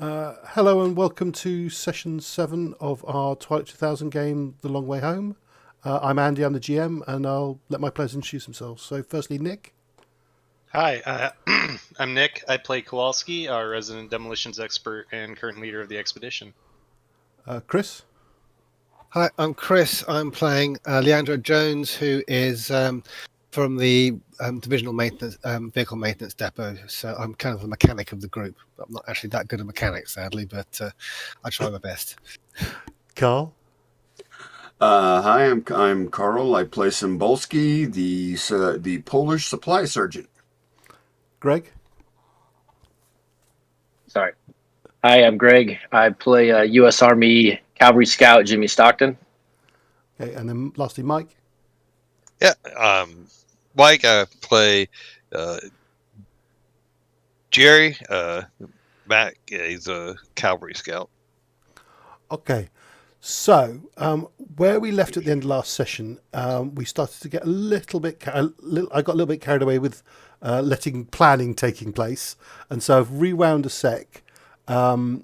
Hello and welcome to session 7 of our Twilight 2000 game, The Long Way Home. I'm Andy, I'm the GM, and I'll let my players introduce themselves. So firstly, Nick. Hi, I'm Nick. I play Kowalski, our resident demolitions expert and current leader of the expedition. Chris. Hi, I'm Chris. I'm playing Leandro Jones, who is from the divisional maintenance vehicle maintenance depot. So I'm kind of the mechanic of the group. I'm not actually that good at mechanics, sadly, but I try my best. Carl. Hi, I'm Carl. I play Cymbalski, the Polish supply sergeant. Gregg. Sorry. Hi, I'm Gregg. I play U.S. Army Cavalry Scout Jimmy Stockton. Okay, and then lastly, Mike. Yeah, Mike. I play Jerry. Matt. He's a Cavalry Scout. Okay, so where we left at the end of last session, we started to get a little bit. I got a little bit carried away with letting planning taking place, and so I've rewound a sec to.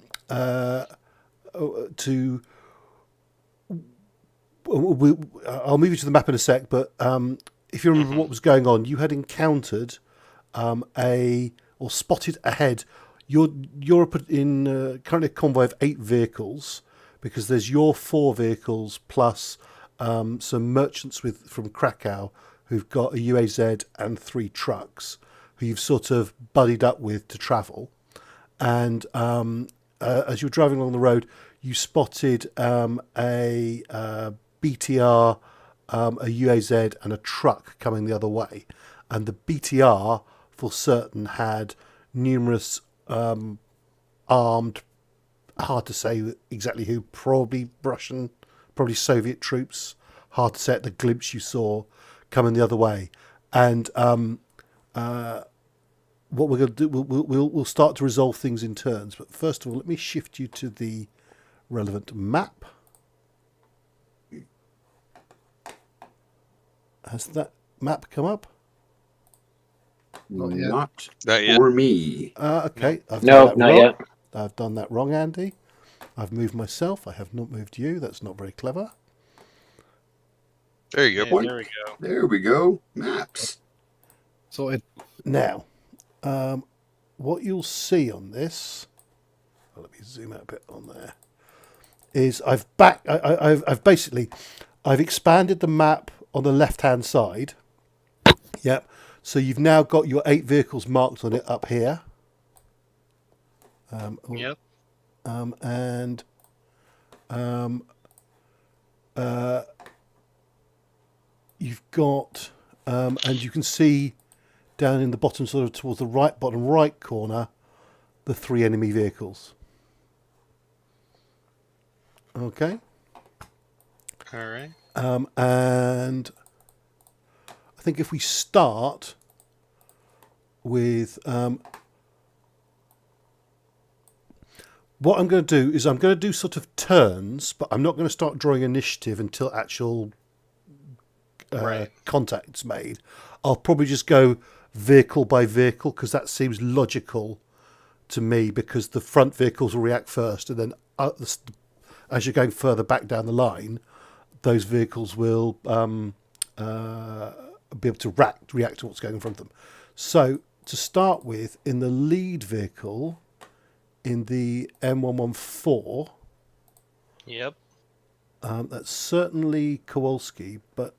I'll move you to the map in a sec, but if you remember what was going on, you had encountered or spotted ahead. You're in currently a convoy of 8 vehicles, because there's your 4 vehicles plus some merchants from Krakow who've got a UAZ and 3 trucks who you've sort of buddied up with to travel. And as you were driving along the road, you spotted a BTR, a UAZ and a truck coming the other way. And the BTR, for certain, had numerous armed, hard to say exactly who, probably Russian, probably Soviet troops, hard to say at the glimpse you saw, coming the other way. And what we're going to do, we'll start to resolve things in turns. But first of all, let me shift you to the relevant map. Has that map come up? Not yet. Not yet. for me. Okay. No, not yet. I've done that wrong, Andy. I've moved myself. I have not moved you. That's not very clever. There you Yeah, go. there we go. There we go. Maps. Sorted. Now, what you'll see on this, let me zoom out a bit on there, is I've expanded the map on the left-hand side. Yep. So you've now got your 8 vehicles marked on it up here. Yep. And you've got, and you can see down in the bottom, sort of towards the bottom right corner, the 3 enemy vehicles. Okay. All right. And I think if we start with what I'm going to do is I'm going to do sort of turns, but I'm not going to start drawing initiative until actual contact's made. I'll probably just go vehicle by vehicle, because that seems logical to me, because the front vehicles will react first, and then as you're going further back down the line, those vehicles will be able to react to what's going in front of them. So to start with, in the lead vehicle, in the M114, Yep. that's certainly Kowalski, but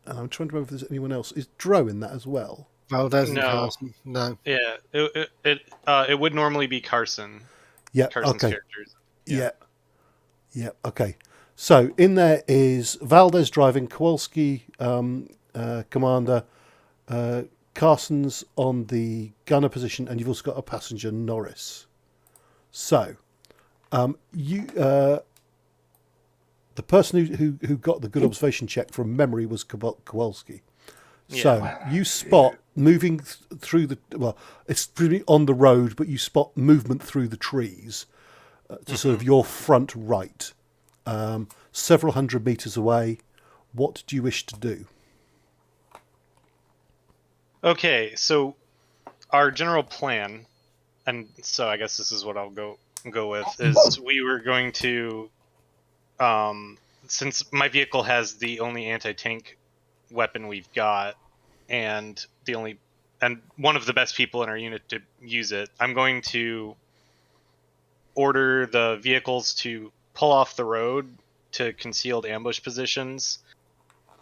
I'm trying to remember if there's anyone else. Is Dro in that as well? Valdez and No. Carson. No. Yeah. It would normally be Carson. Yeah. Carson's Okay. characters. Yeah. Okay. So in there is Valdez driving, Kowalski commander, Carson's on the gunner position, and you've also got a passenger, Norris. So the person who got the good observation check from memory was Kowalski. Yeah. So you spot moving through it's pretty on the road, but you spot movement through the trees to sort of your front right, several hundred meters away. What do you wish to do? Okay, so our general plan, and so I guess this is what I'll go go with is we were going to, since my vehicle has the only anti-tank weapon we've got, and one of the best people in our unit to use it, I'm going to order the vehicles to pull off the road to concealed ambush positions.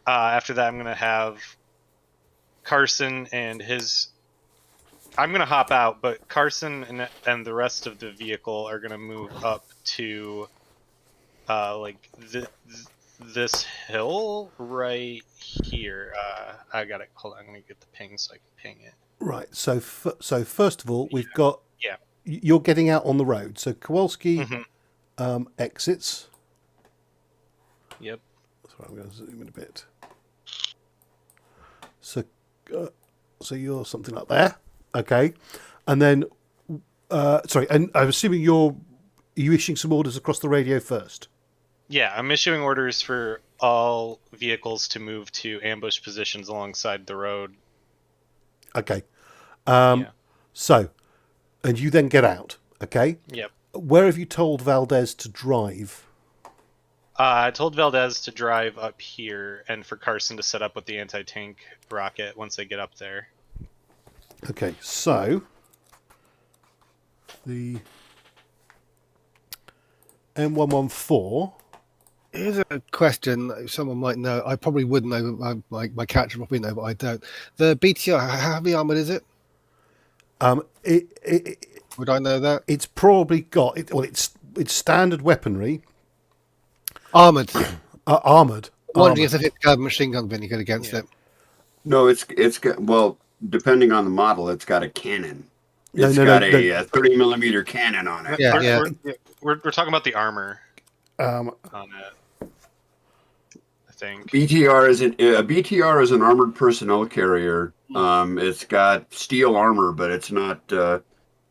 After that, I'm going to have Carson and his... I'm going to hop out, but Carson and the rest of the vehicle are going to move up to this hill right here. I got it. Hold on, I'm going to get the ping so I can ping it. Right. So first of all, we've got... Yeah. You're getting out on the road. So Kowalski exits. Yep. Sorry, I'm going to zoom in a bit. So you're something like there. Okay. And then, sorry, and I'm assuming are you issuing some orders across the radio first? Yeah, I'm issuing orders for all vehicles to move to ambush positions alongside the road. Okay. Yeah. So, and you then get out. Okay. Yep. Where have you told Valdez to drive? I told Valdez to drive up here and for Carson to set up with the anti-tank rocket once they get up there. Okay, so the M114. Here's a question that someone might know. I probably would know. My catcher probably know, but I don't. The BTR, how heavy armored is it? Would I know that? It's probably got it. Well, it's standard weaponry. Armored. Armored. Wondering if the 50 caliber machine gun been any good against it. No, it's got, well, depending on the model, it's got a cannon. No, It's no, got no, a 30 millimeter cannon on it. Yeah, We're talking about the armor on it. I think A BTR is an armored personnel carrier. It's got steel armor, but it's not.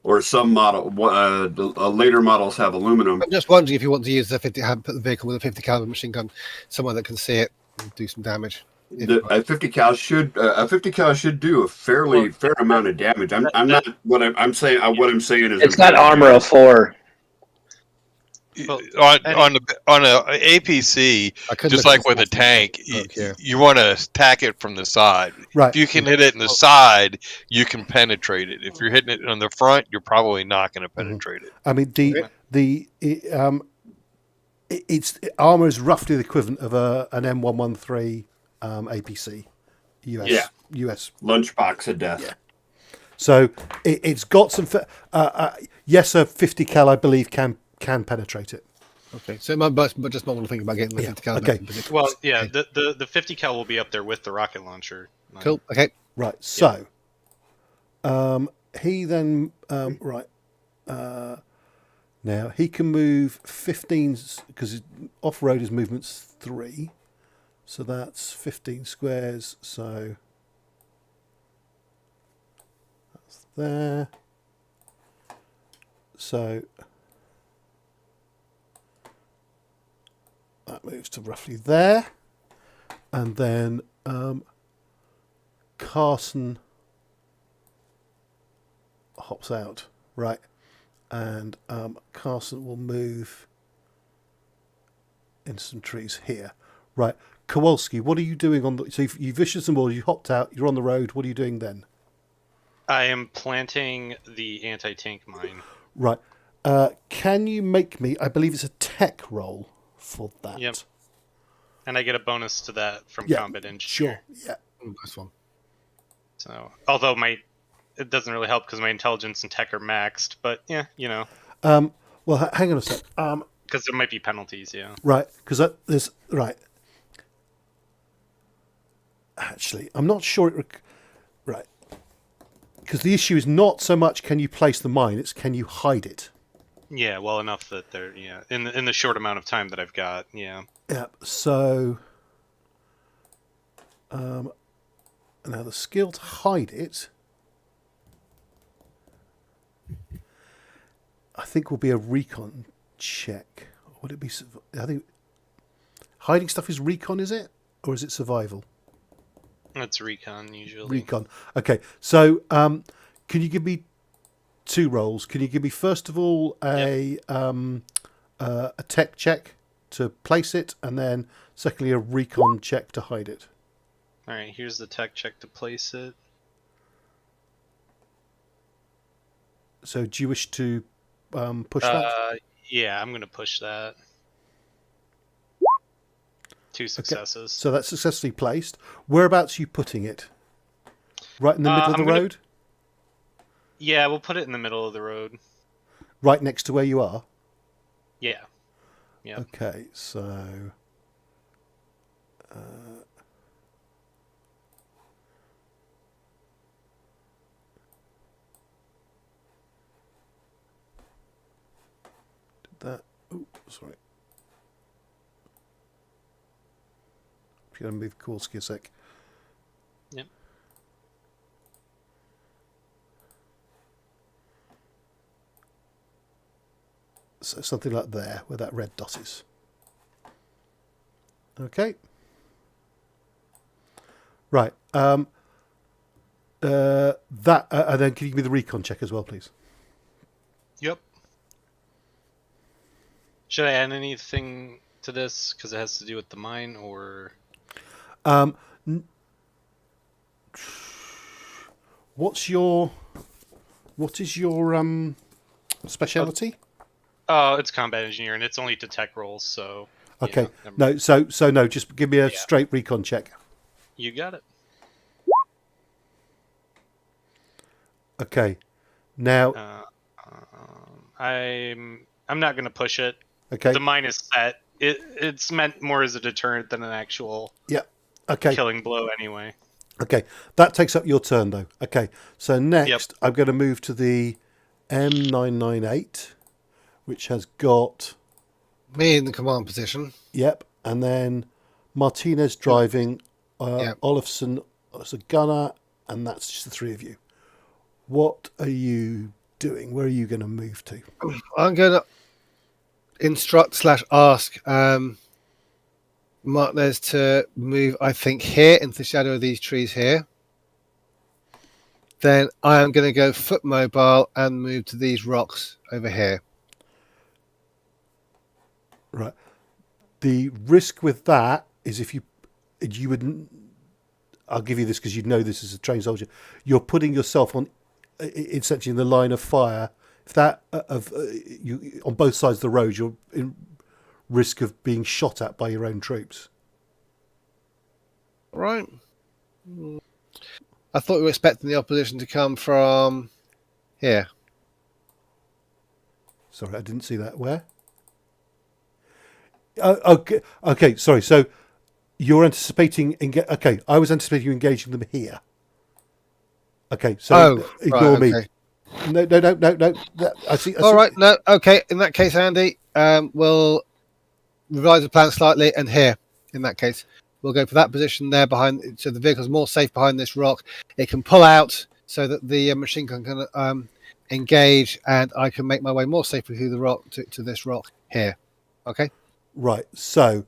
Or some later models have aluminum. I'm just wondering if you want to use put the vehicle with a 50 caliber machine gun somewhere that can see it and do some damage. A 50 cal should do a fair amount of damage. What I'm saying is It's not armor of 4. Well, on a APC, just like with a tank, you want to attack it from the side. Right. If you can hit it in the side, you can penetrate it. If you're hitting it on the front, you're probably not going to penetrate it. I mean, its armor is roughly the equivalent of an M113 APC, US lunchbox of death. Yeah. So it's got some. Yes, a 50 cal, I believe, can penetrate it. Okay, so but just not want to think about getting the 50 caliber. Okay. Well, yeah, the 50 cal will be up there with the rocket launcher. Cool. Okay. Right. So, he then now he can move 15 because off-road his movement's 3, so that's 15 squares. So that's there. So that moves to roughly there, and then Carson hops out, right, and Carson will move into some trees here, right. Kowalski, what are you doing on the? So you've issued some orders, you hopped out, you're on the road. What are you doing then? I am planting the anti-tank mine. Right. Can you make me? I believe it's a tech roll for that. Yep. And I get a bonus to that from combat engineer. Sure. Yeah. Nice one. So, although it doesn't really help because my intelligence and tech are maxed, but yeah, you know. Well, hang on a sec. Because there might be penalties, yeah. Right. Because there's right. Actually, I'm not sure right. Because the issue is not so much can you place the mine; it's can you hide it. Yeah, well enough that they're in the short amount of time that I've got, yeah. Yeah. So, now the skill to hide it, I think, will be a recon check. Would it be? I think hiding stuff is recon, is it, or is it survival? It's recon usually. Recon. Okay. So, can you give me 2 rolls. Can you give me first of all a tech check to place it, and then secondly a recon check to hide it? All right, here's the tech check to place it. So do you wish to push that? Yeah, I'm going to push that. 2 successes. Okay. So that's successfully placed. Whereabouts are you putting it? Right in the middle of the road? Yeah, we'll put it in the middle of the road. Right next to where you are? Yeah. Yeah. Okay, so... did that... Oh, sorry. I'm going to move Korski a sec. Yep. So something like there, where that red dot is. Okay. Right. And then can you give me the recon check as well, please? Yep. Should I add anything to this because it has to do with the mine, or? What is your speciality? Oh, it's combat engineer, and it's only to tech rolls, so. Okay. Yeah, No, so no, just give me a straight recon check. You got it. Okay. Now I'm not going to push it. Okay. The mine is set. It's meant more as a deterrent than an actual killing blow anyway. Okay. That takes up your turn though. Okay. So next I'm going to move to the M998, which has got me in the command position. Yep. And then Martinez driving, Olafson as a gunner, and that's just the 3 of you. What are you doing? Where are you going to move to? I'm going to instruct/ask Martinez to move, I think, here into the shadow of these trees here. Then I am going to go foot mobile and move to these rocks over here. Right. The risk with that is if you wouldn't. I'll give you this because you know this as a trained soldier. You're putting yourself on, essentially, in the line of fire. If that you on both sides of the road, you're in risk of being shot at by your own troops. Right. I thought we were expecting the opposition to come from here. Sorry, I didn't see that. Where? Okay. Sorry. So you're anticipating. Okay, I was anticipating you engaging them here. Okay, so ignore me. Okay. No. I see. All right. No. Okay. In that case, Andy, we'll revise the plan slightly, and here, in that case, we'll go for that position there behind. So the vehicle's more safe behind this rock. It can pull out so that the machine gun can engage, and I can make my way more safely through the rock to this rock here. Okay. Right. So,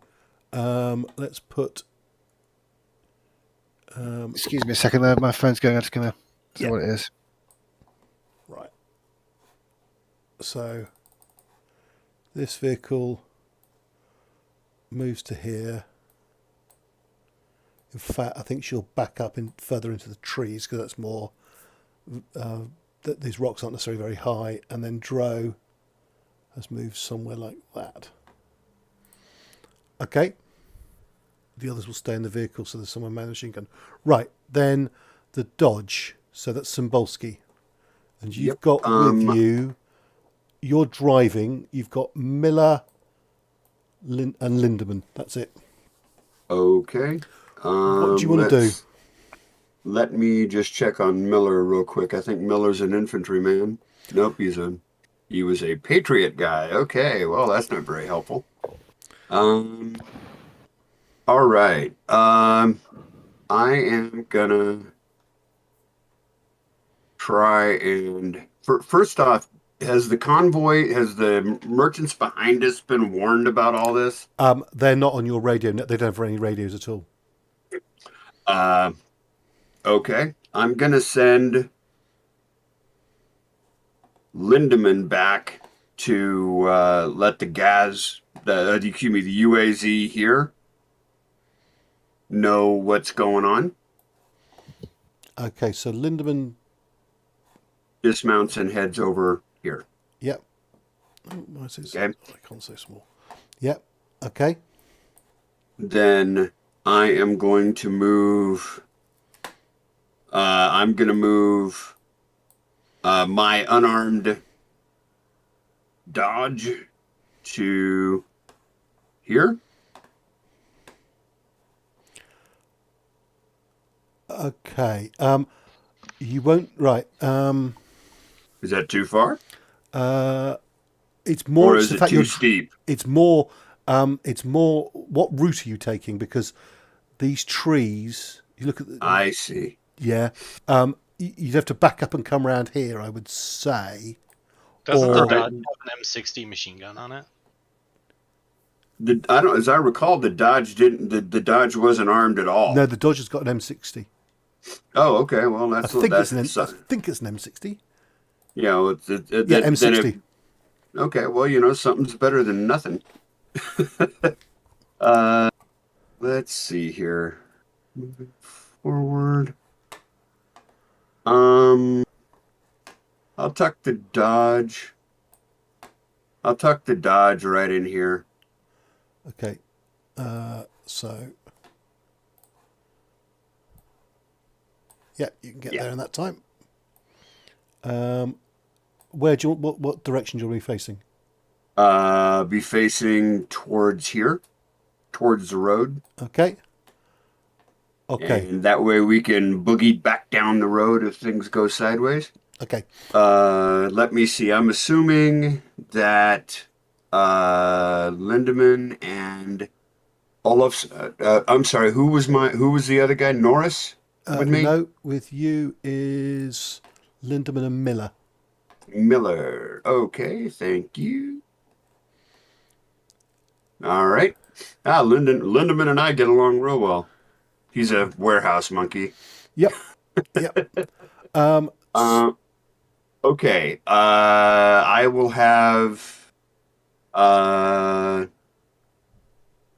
let's put. Excuse me a second. My phone's going. I'm just going to see what it is. Right. So, this vehicle moves to here. In fact, I think she'll back up further into the trees because that's more. These rocks aren't necessarily very high, and then Dro has moved somewhere like that. Okay. The others will stay in the vehicle, so there's someone man machine gun. Right, then the Dodge. So that's Cymbalski. And you've got with you, you're driving, you've got Miller and Lindemann. That's it. Okay. What do you want to do? Let me just check on Miller real quick. I think Miller's an infantryman. Nope, he was a Patriot guy. Okay, well, that's not very helpful. All right. I am gonna try and first off, has the merchants behind us been warned about all this? They're not on your radio. They don't have any radios at all. Okay. I'm gonna send Lindemann back to let the the UAZ here know what's going on. Okay, so Lindemann Dismounts and heads over here. Yep. Oh, why is it? Okay. I can't say small. Yep. Okay. Then I am going to move. I'm going to move my unarmed Dodge to here. Okay. You won't. Right. Is that too far? It's more. Or is it too steep? It's more. It's more. What route are you taking? Because these trees. You look at. I see. Yeah. You'd have to back up and come around here, I would say. Doesn't the Or- Dodge have an M60 machine gun on it? As I recall, the Dodge didn't. The Dodge wasn't armed at all. No, the Dodge has got an M60. Oh, okay. Well, I think it's an M60. Yeah, well, Yeah, M60. Okay, well, something's better than nothing. Let's see here. Moving forward. I'll tuck the Dodge. I'll tuck the Dodge right in here. Okay. So. Yeah, you can get there in that time. Where do you what direction do you want to be facing? Be facing towards here, towards the road. Okay. Okay. And that way we can boogie back down the road if things go sideways. Okay. Let me see. I'm assuming that Lindemann and Olaf's. I'm sorry. Who was the other guy? Norris with me. No, with you is Lindemann and Miller. Miller. Okay, thank you. All right. Lindemann and I get along real well. He's a warehouse monkey. Yep. Yep. Okay. I will have.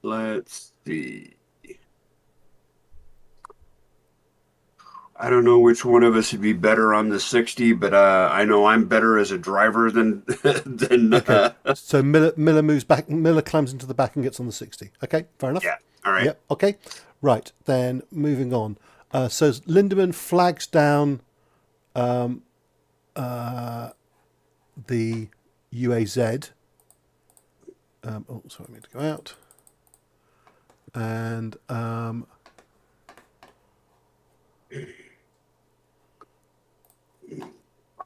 Let's see. I don't know which one of us would be better on the 60, but I know I'm better as a driver than. Okay. So Miller moves back. Miller climbs into the back and gets on the 60. Okay, fair enough. Yeah. All right. Yep. Okay. Right. Then moving on. So Lindemann flags down the UAZ. Oh, sorry, I need to go out. And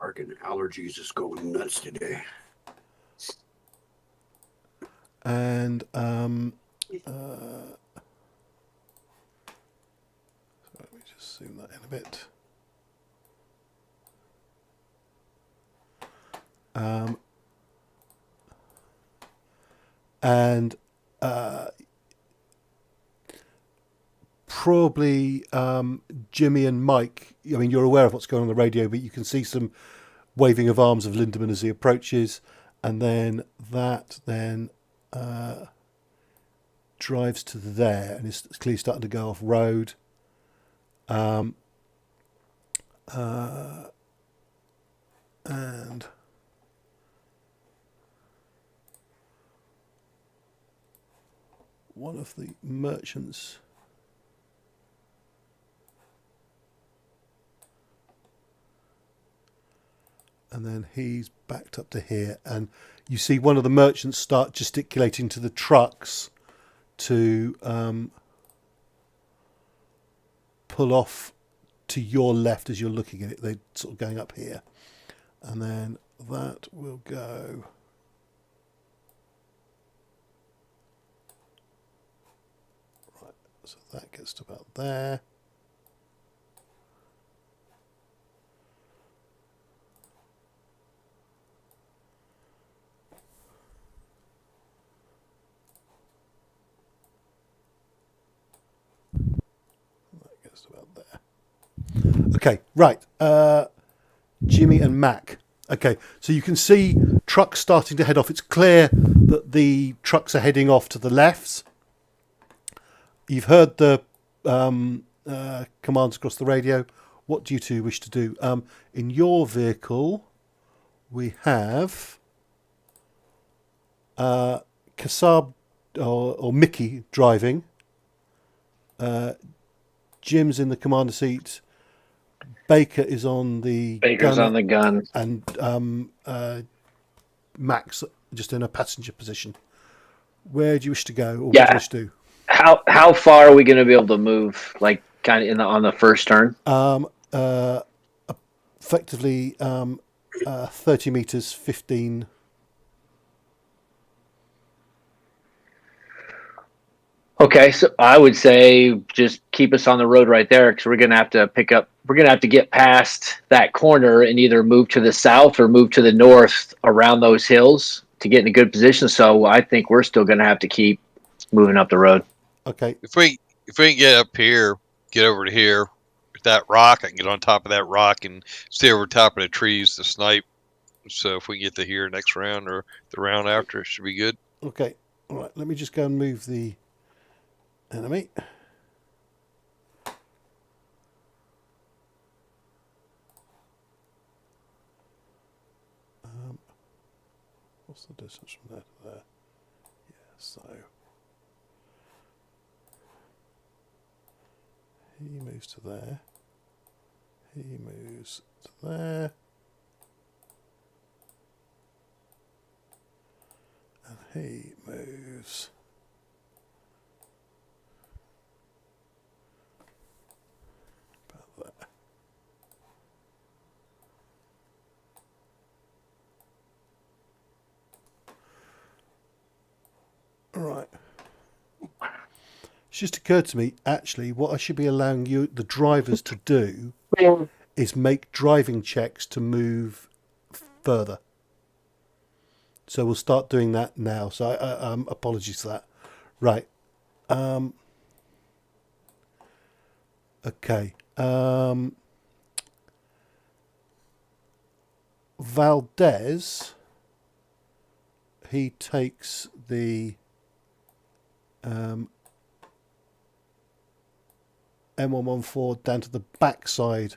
Argan allergies is going nuts today. and so let me just zoom that in a bit. And probably Jimmy and Mike, I mean, you're aware of what's going on the radio, but you can see some waving of arms of Lindemann as he approaches, and then that drives to there and is clearly starting to go off road. And one of the merchants and then he's backed up to here, and you see one of the merchants start gesticulating to the trucks to pull off to your left as you're looking at it. They're sort of going up here, and then that will go right, so that gets to about there. About there. Okay, right. Jimmy and Mac. Okay, so you can see trucks starting to head off. It's clear that the trucks are heading off to the left. You've heard the commands across the radio. What do you two wish to do? In your vehicle, we have Kassab or Mickey driving. Jim's in the commander seat. Baker is on the gun, and Max just in a passenger position. Where do you wish to go, or what do you wish to do? How far are we going to be able to move? Like kind of on the first turn? Effectively, 30 meters, 15. Okay, so I would say just keep us on the road right there because we're going to have to we're going to have to get past that corner and either move to the south or move to the north around those hills to get in a good position. So I think we're still going to have to keep moving up the road. Okay. If we can get up here, get over to here with that rock, I can get on top of that rock and stay over top of the trees to snipe. So if we can get to here next round or the round after, it should be good. Okay. All right. Let me just go and move the enemy. What's the distance from there to there? Yeah, so he moves to there. He moves to there. And he moves about there. Right. It's just occurred to me, actually, what I should be allowing you, the drivers, to do is make driving checks to move further. So we'll start doing that now. So apologies for that. Right. Okay. Valdez, he takes the M114 down to the backside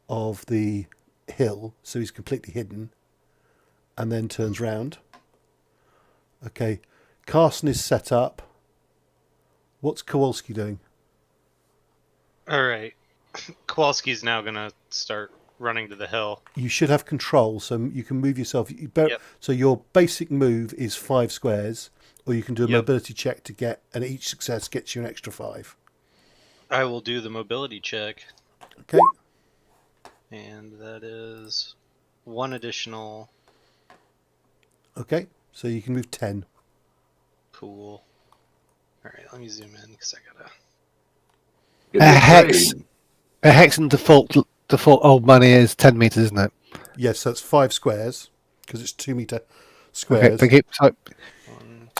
of the hill, so he's completely hidden, and then turns round. Okay, Carson is set up. What's Kowalski doing? All right. Kowalski's now going to start running to the hill. You should have control, so you can move yourself. Yep. So your basic move is 5 squares, or you can do a mobility check to get, and each success gets you an extra 5. I will do the mobility check. Okay. And that is 1 additional. Okay, so you can move 10. Cool. All right, let me zoom in because I gotta. A hex and default old money is 10 meters, isn't it? Yes, that's 5 squares because it's 2 meter squares. Okay, thank you. So, 1,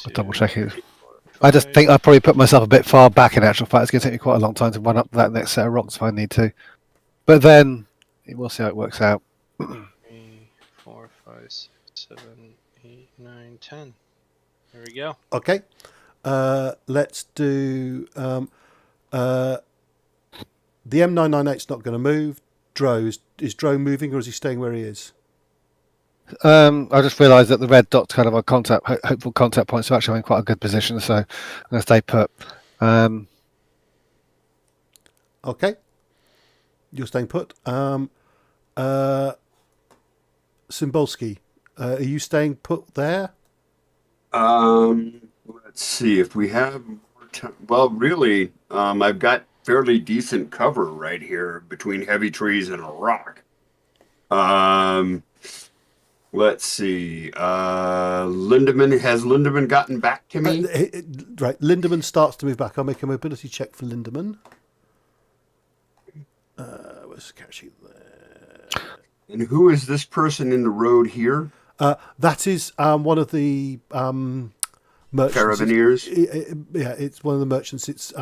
I'll double check it. I just think I probably put myself a bit far back in actual fact. It's going to take me quite a long time to run up that next set of rocks if I need to. But then we'll see how it works out. 3, 4, 5, 6, 7, 8, 9, 10. There we go. Okay. Let's do the M998's not going to move. Is Dro moving, or is he staying where he is? I just realised that the red dot's kind of our hopeful contact point, so actually I'm in quite a good position, so I'm going to stay put. Okay. You're staying put. Symbolski, are you staying put there? Let's see if we have more time. Well, really, I've got fairly decent cover right here between heavy trees and a rock. Let's see. Lindemann gotten back to me? Right. Lindemann starts to move back. I'll make a mobility check for Lindemann. Where's the character sheet there? And who is this person in the road here? That is one of the merchants. Carabineers? It's one of the merchants. It's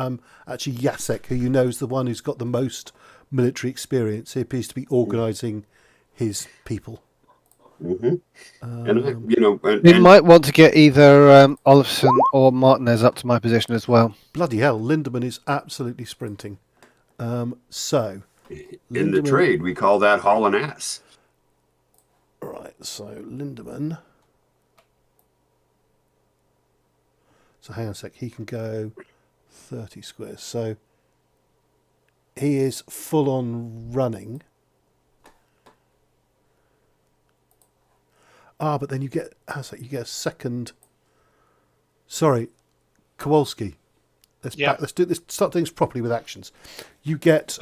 actually Jacek, who you know is the one who's got the most military experience. He appears to be organising his people. Mm-hmm. Um, We might want to get either Olafson or Martinez up to my position as well. bloody hell, Lindemann is absolutely sprinting. So in the Lindemann, trade, we call that hauling ass. right? So Lindemann. So hang on a sec. He can go 30 squares. So he is full on running. But then you get you get a second. Sorry, Kowalski. Let's do this. Start doing this properly with actions. You get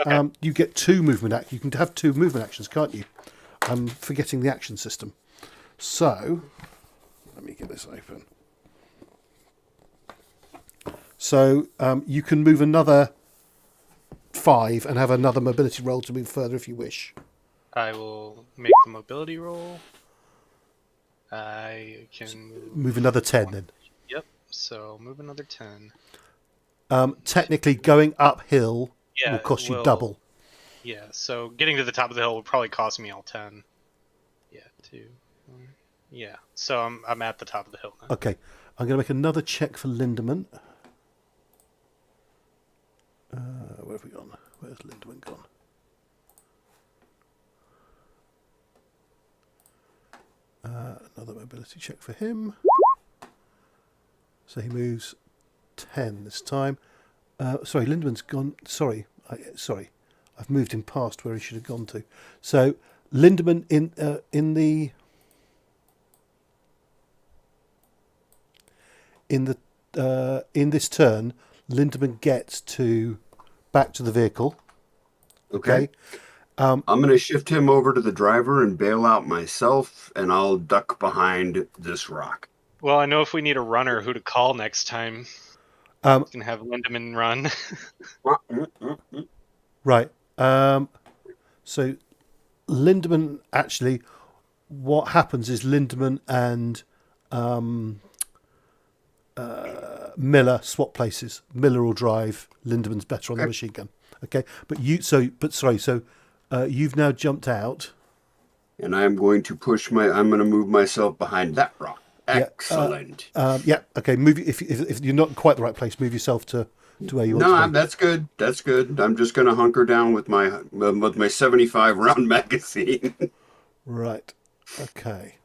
two movement You can have two movement actions, can't you? I'm forgetting the action system. So let me get this open. So you can move another 5 and have another mobility roll to move further if you wish. I will make the mobility roll. I can Move another 10 then. Yep. So move another 10. Technically, going uphill Yeah, will cost you double. Yeah. So getting to the top of the hill will probably cost me all 10. Yeah. 2. 1. Yeah. So I'm at the top of the hill now. Okay, I'm going to make another check for Lindemann. Where have we gone? Where's Lindemann gone? Another mobility check for him. So he moves 10 this time. Sorry, Lindemann's gone. Sorry, I've moved him past where he should have gone to. So Lindemann in this turn, Lindemann gets back to the vehicle. Okay. I'm going to shift him over to the driver and bail out myself, and I'll duck behind this rock. Well, I know if we need a runner who to call next time. We can have Lindemann run. Right. So Lindemann, actually, what happens is Lindemann and Miller swap places. Miller will drive. Lindemann's better on the machine gun. Okay, you've now jumped out, and I'm going to I'm going to move myself behind that rock. Excellent. Okay. Move if you're not in quite the right place. Move yourself to where you want to be. No, that's good. That's good. I'm just going to hunker down with my 75 round magazine. Right. Okay.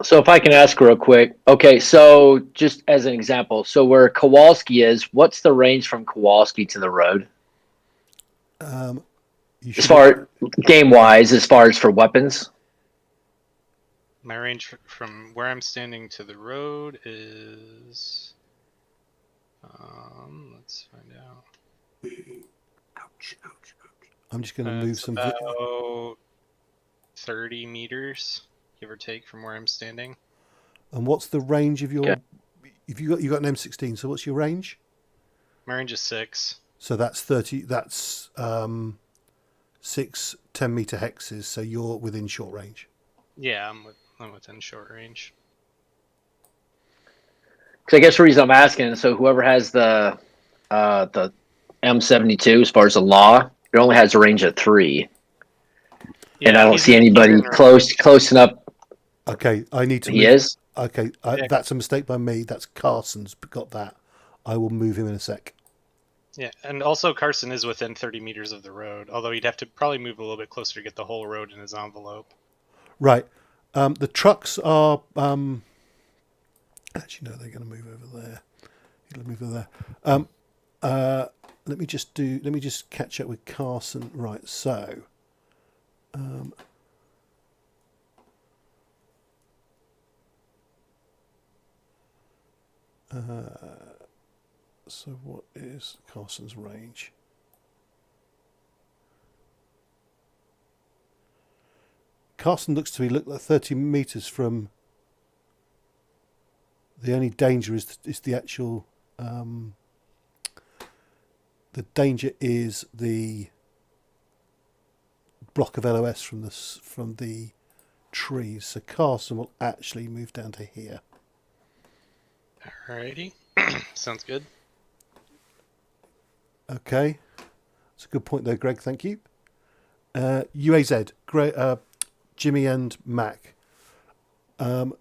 So if I can ask real quick, okay, so just as an example, so where Kowalski is, what's the range from Kowalski to the road? As far game-wise, as far as for weapons? My range from where I'm standing to the road is... let's find out. Ouch, ouch, ouch. I'm just going to move some... About 30 meters, give or take, from where I'm standing. And what's the range of your... Okay. If you got an M16, so what's your range? My range is 6. So that's 30... That's 6 10-meter hexes, so you're within short range. Yeah, I'm within short range. Because I guess the reason I'm asking, so whoever has the M72, as far as the law, it only has a range of 3. Yeah, and I don't see anybody close enough. Okay, I need to... He is? Okay, that's a mistake by me. That's Carson's got that. I will move him in a sec. Yeah, and also Carson is within 30 meters of the road, although he'd have to probably move a little bit closer to get the whole road in his envelope. Right. The trucks are... Actually, no, they're going to move over there. He'll move over there. Let me just catch up with Carson. Right, so... so what is Carson's range? Carson looks to me like 30 meters from... The only danger is the actual... the danger is the block of LOS from the trees. So Carson will actually move down to here. Alrighty. Sounds good. Okay. That's a good point there, Greg. Thank you. UAZ, Jimmy and Mac. Do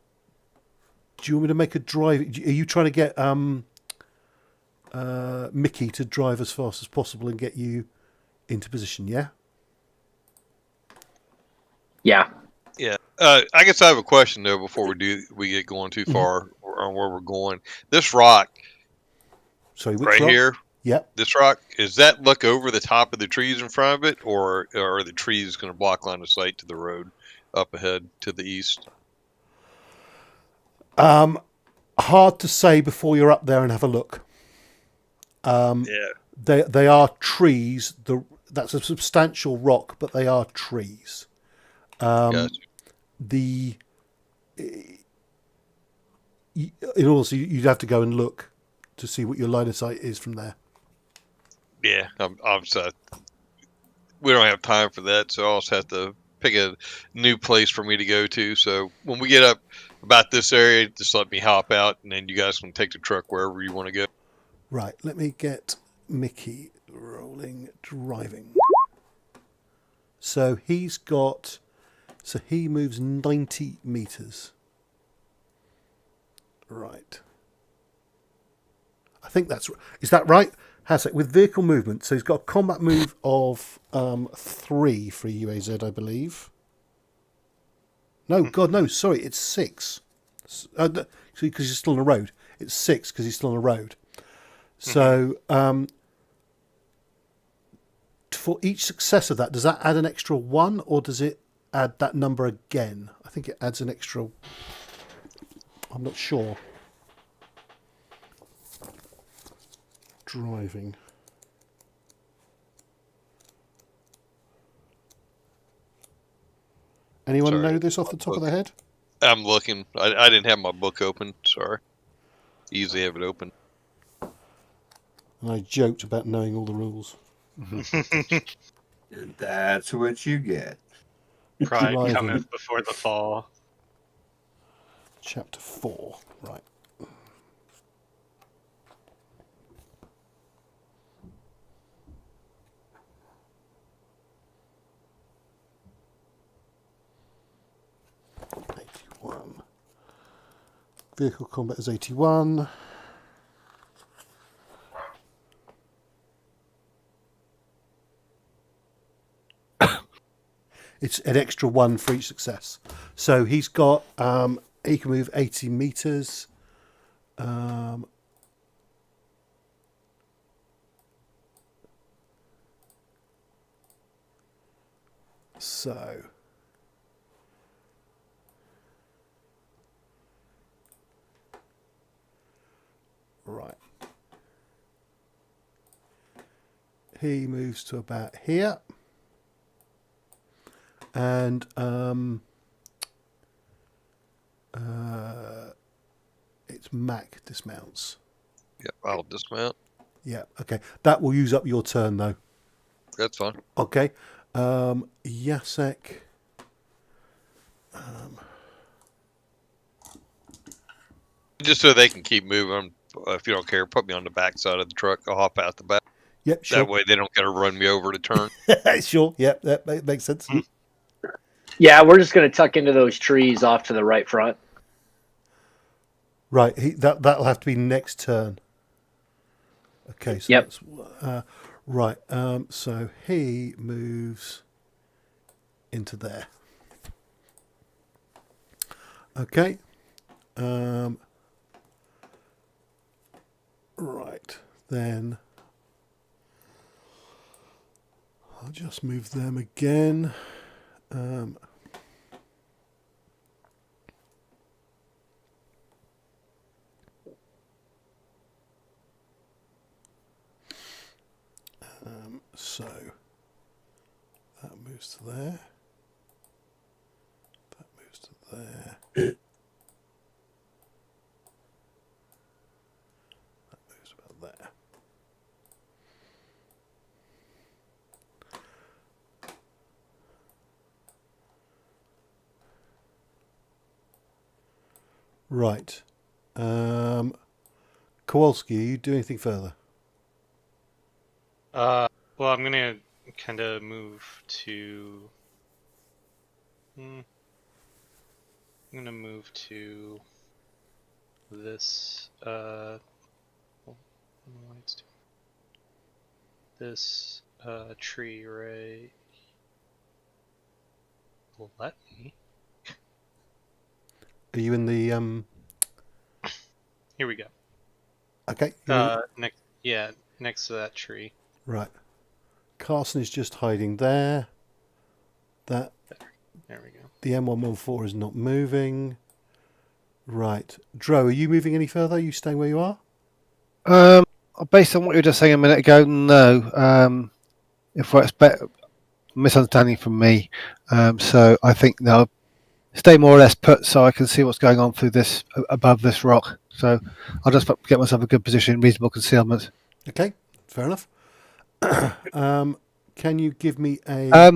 you want me to make a drive? Are you trying to get Mickey to drive as fast as possible and get you into position? Yeah. Yeah. Yeah. I guess I have a question though before we get going too far on where we're going. This rock Sorry, which right rock? here, Yep. this rock, is that look over the top of the trees in front of it, or are the trees going to block line of sight to the road up ahead to the east? Hard to say before you're up there and have a look. Yeah. They are trees. That's a substantial rock, but they are trees. Gotcha. In all honesty, you'd have to go and look to see what your line of sight is from there. Yeah. Obviously, we don't have time for that, so I'll just have to pick a new place for me to go to. So when we get up about this area, just let me hop out, and then you guys can take the truck wherever you want to go. Right, let me get Mickey rolling driving. So he moves 90 meters. Right. I think is that right? Has it with vehicle movement? So he's got a combat move of 3 for UAZ, I believe. No, God, no. Sorry, it's 6. Because he's still on the road. It's 6 because he's still on the road. So for each success of that, does that add an extra 1, or does it add that number again? I think it adds an extra. I'm not sure. Driving. Anyone Sorry. know this off the top of their head? I'm looking. I didn't have my book open. Sorry. Usually have it open. And I joked about knowing all the rules. And that's what you get. Pride Driving. cometh before the fall. Chapter 4. Right. Vehicle combat is 81. It's an extra 1 for each success. So he's got, he can move 80 meters. So right, he moves to about here, and it's Mac dismounts. Yep, I'll dismount. Yeah, okay. That will use up your turn though. That's fine. Okay. Jacek. Just so they can keep moving. If you don't care, put me on the back side of the truck. I'll hop out the back. Yep, sure. That way they don't got to run me over to turn. Sure. Yep, that makes sense. Yeah, we're just going to tuck into those trees off to the right front. Right. That'll have to be next turn. Okay. So Yep. That's, right. So he moves into there. Okay. Right. Then I'll just move them again. So that moves to there. That moves to there. That moves about there. Right. Kowalski, are you doing anything further? Well, I'm gonna kind of move to. I'm gonna move to this. This tree right. Will let me. Are you in the Here we go. Okay. Next to that tree. Right. Carson is just hiding there. That There we go. the M114 is not moving. Right. Dro, are you moving any further? Are you staying where you are? Based on what you were just saying a minute ago, no. If I expect misunderstanding from me, so I think they'll stay more or less put, so I can see what's going on through this above this rock. So I'll just get myself a good position, reasonable concealment. Okay. Fair enough. Can you give me a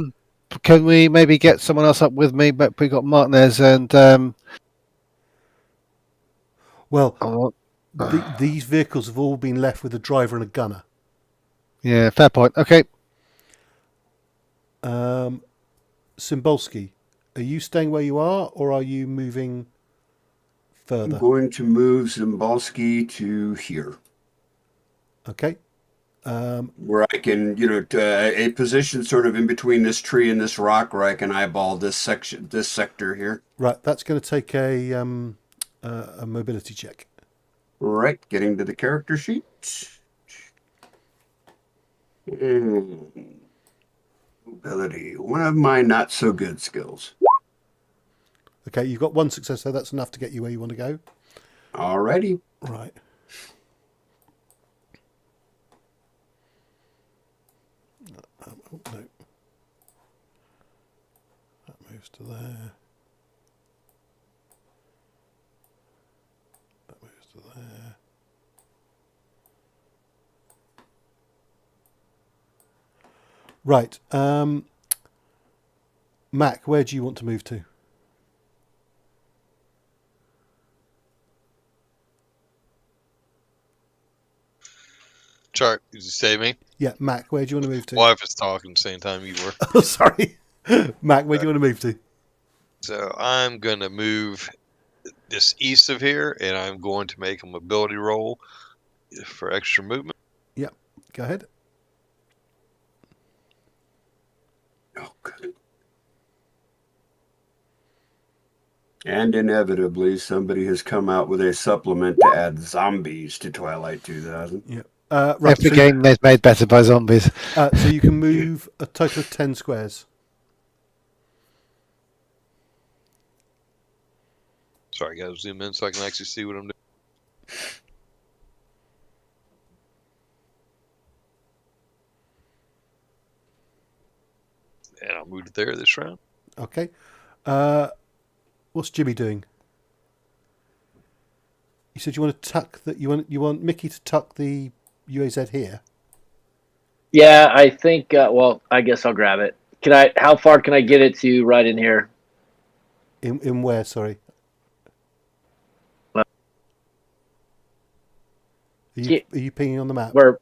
Can we maybe get someone else up with me? But we got Martinez and well, these vehicles have all been left with a driver and a gunner. Yeah, fair point. Okay. Cymbalski, are you staying where you are, or are you moving further? I'm going to move Zimbalski to here. Okay. Where I can, a position sort of in between this tree and this rock where I can eyeball this sector here. Right, that's going to take a mobility check. Right, getting to the character sheet. Mobility, one of my not so good skills. Okay, you've got one success, so that's enough to get you where you want to go. Alrighty. Right. Oh, no. That moves to there. That moves to there. Right. Mac, where do you want to move to? Sorry, did you say me? Yeah, Mac, where do you want to move to? Wife is talking the same time you were. Oh, sorry. Mac, where do you want to move to? So I'm going to move this east of here, and I'm going to make a mobility roll for extra movement. Yep, go ahead. Oh, good. And inevitably, somebody has come out with a supplement to add zombies to Twilight 2000. Yep. Right, every game they've made better by zombies. So you can move a total of 10 squares. Sorry, I got to zoom in so I can actually see what I'm doing. And I'll move it there this round. Okay. What's Jimmy doing? You said you want to tuck that. You want Mickey to tuck the UAZ here. Yeah, I think. Well, I guess I'll grab it. Can I? How far can I get it to? Right in here. In where? Sorry. Are you pinging on the map? Where?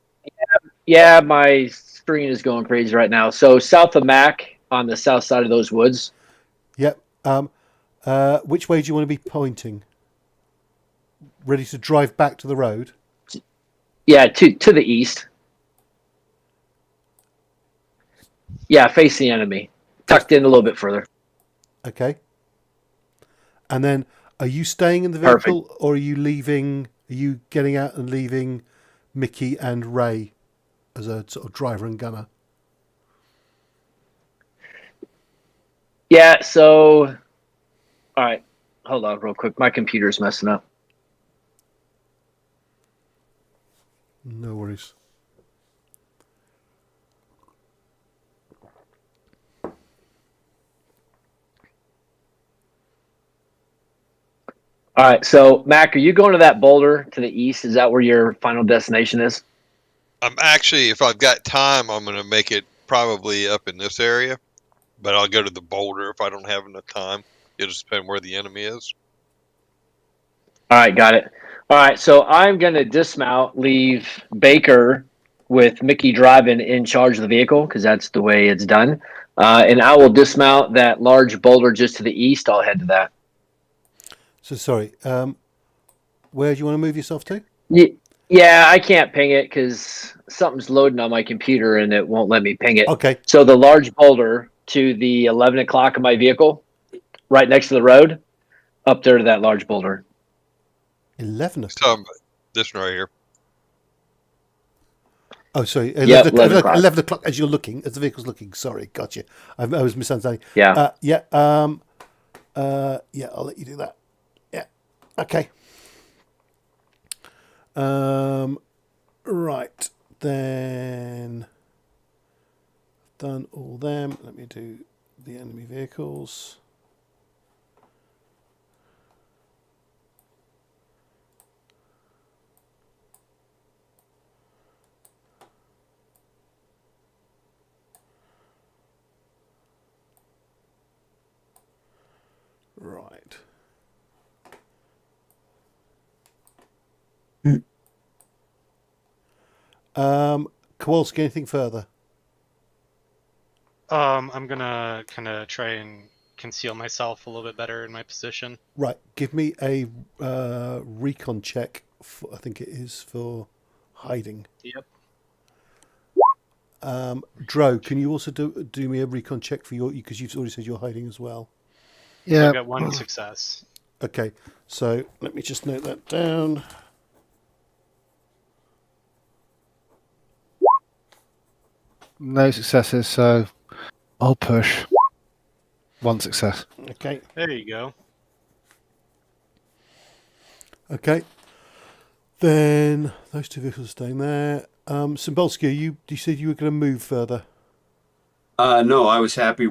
Yeah, my screen is going crazy right now. So south of Mac, on the south side of those woods. Yep. Which way do you want to be pointing? Ready to drive back to the road? Yeah, to the east. Yeah, face the enemy. Tucked in a little bit further. Okay. And then, are you staying in the vehicle, or are you leaving? Are you getting out and leaving Mickey and Ray as a sort of driver and gunner? Yeah, so... All right, hold on real quick. My computer's messing up. No worries. All right, so Mac, are you going to that boulder to the east? Is that where your final destination is? I'm actually, if I've got time, I'm going to make it probably up in this area, but I'll go to the boulder if I don't have enough time. It'll just depend where the enemy is. All right, got it. All right, so I'm going to dismount, leave Baker with Mickey driving in charge of the vehicle because that's the way it's done. And I will dismount that large boulder just to the east. I'll head to that. So sorry. Where do you want to move yourself to? Yeah, I can't ping it because something's loading on my computer and it won't let me ping it. Okay. So the large boulder to the 11 o'clock of my vehicle, right next to the road, up there to that large boulder. 11 o'clock. This one right here. Oh, sorry. 11 o'clock. 11 o'clock as you're looking, as the vehicle's looking. Sorry, gotcha. I was misunderstanding. Yeah. Yeah. I'll let you do that. Yeah. Okay. Right. Then done all them. Let me do the enemy vehicles. Right. Kowalski, anything further? I'm gonna kind of try and conceal myself a little bit better in my position. Right. Give me a recon check. I think it is for hiding. Yep. Dro, can you also do me a recon check for your, because you've already said you're hiding as well. Yeah. I've got one success. Okay, so let me just note that down. No successes, so I'll push. One success. Okay. There you go. Okay. Then those two vehicles are staying there. Cymbalski, you said you were going to move further. No, I was happy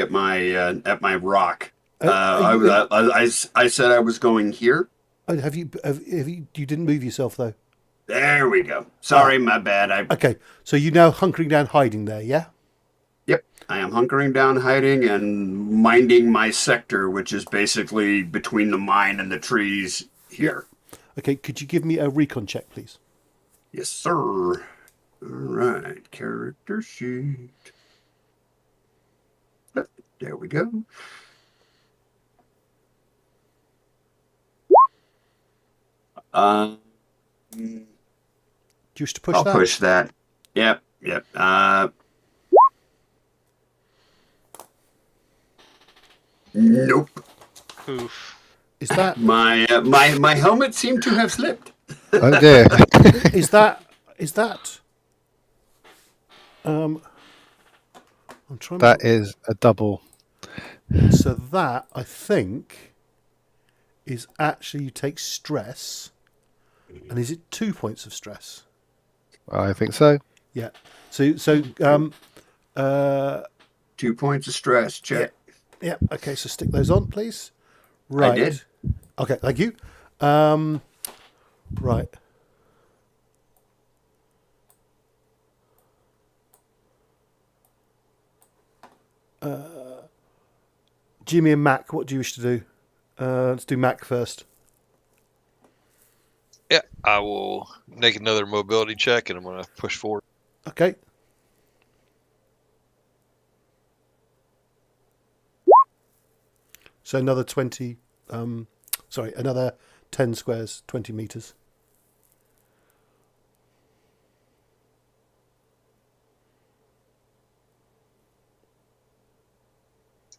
at my rock. I said I was going here. Have you you didn't move yourself though? There we go. Sorry, my bad. Okay, so you're now hunkering down, hiding there, yeah? Yep, I am hunkering down, hiding, and minding my sector, which is basically between the mine and the trees here. Okay, could you give me a recon check, please? Yes, sir. All right, character sheet. There we go. Do you wish to push I'll that? push that. Yep. Nope. Oof. Is that My helmet seemed to have slipped. Oh dear. is that I'm trying That to, is a double. so that I think is actually you take stress, and is it 2 points of stress? I think so. Yeah. So 2 points of stress. Check. yeah. Okay. So stick those on, please. Right. I did. Okay. Thank you. Right. Jimmy and Mac, what do you wish to do? Let's do Mac first. Yeah, I will make another mobility check, and I'm going to push forward. Okay. So another 20, another 10 squares, 20 meters.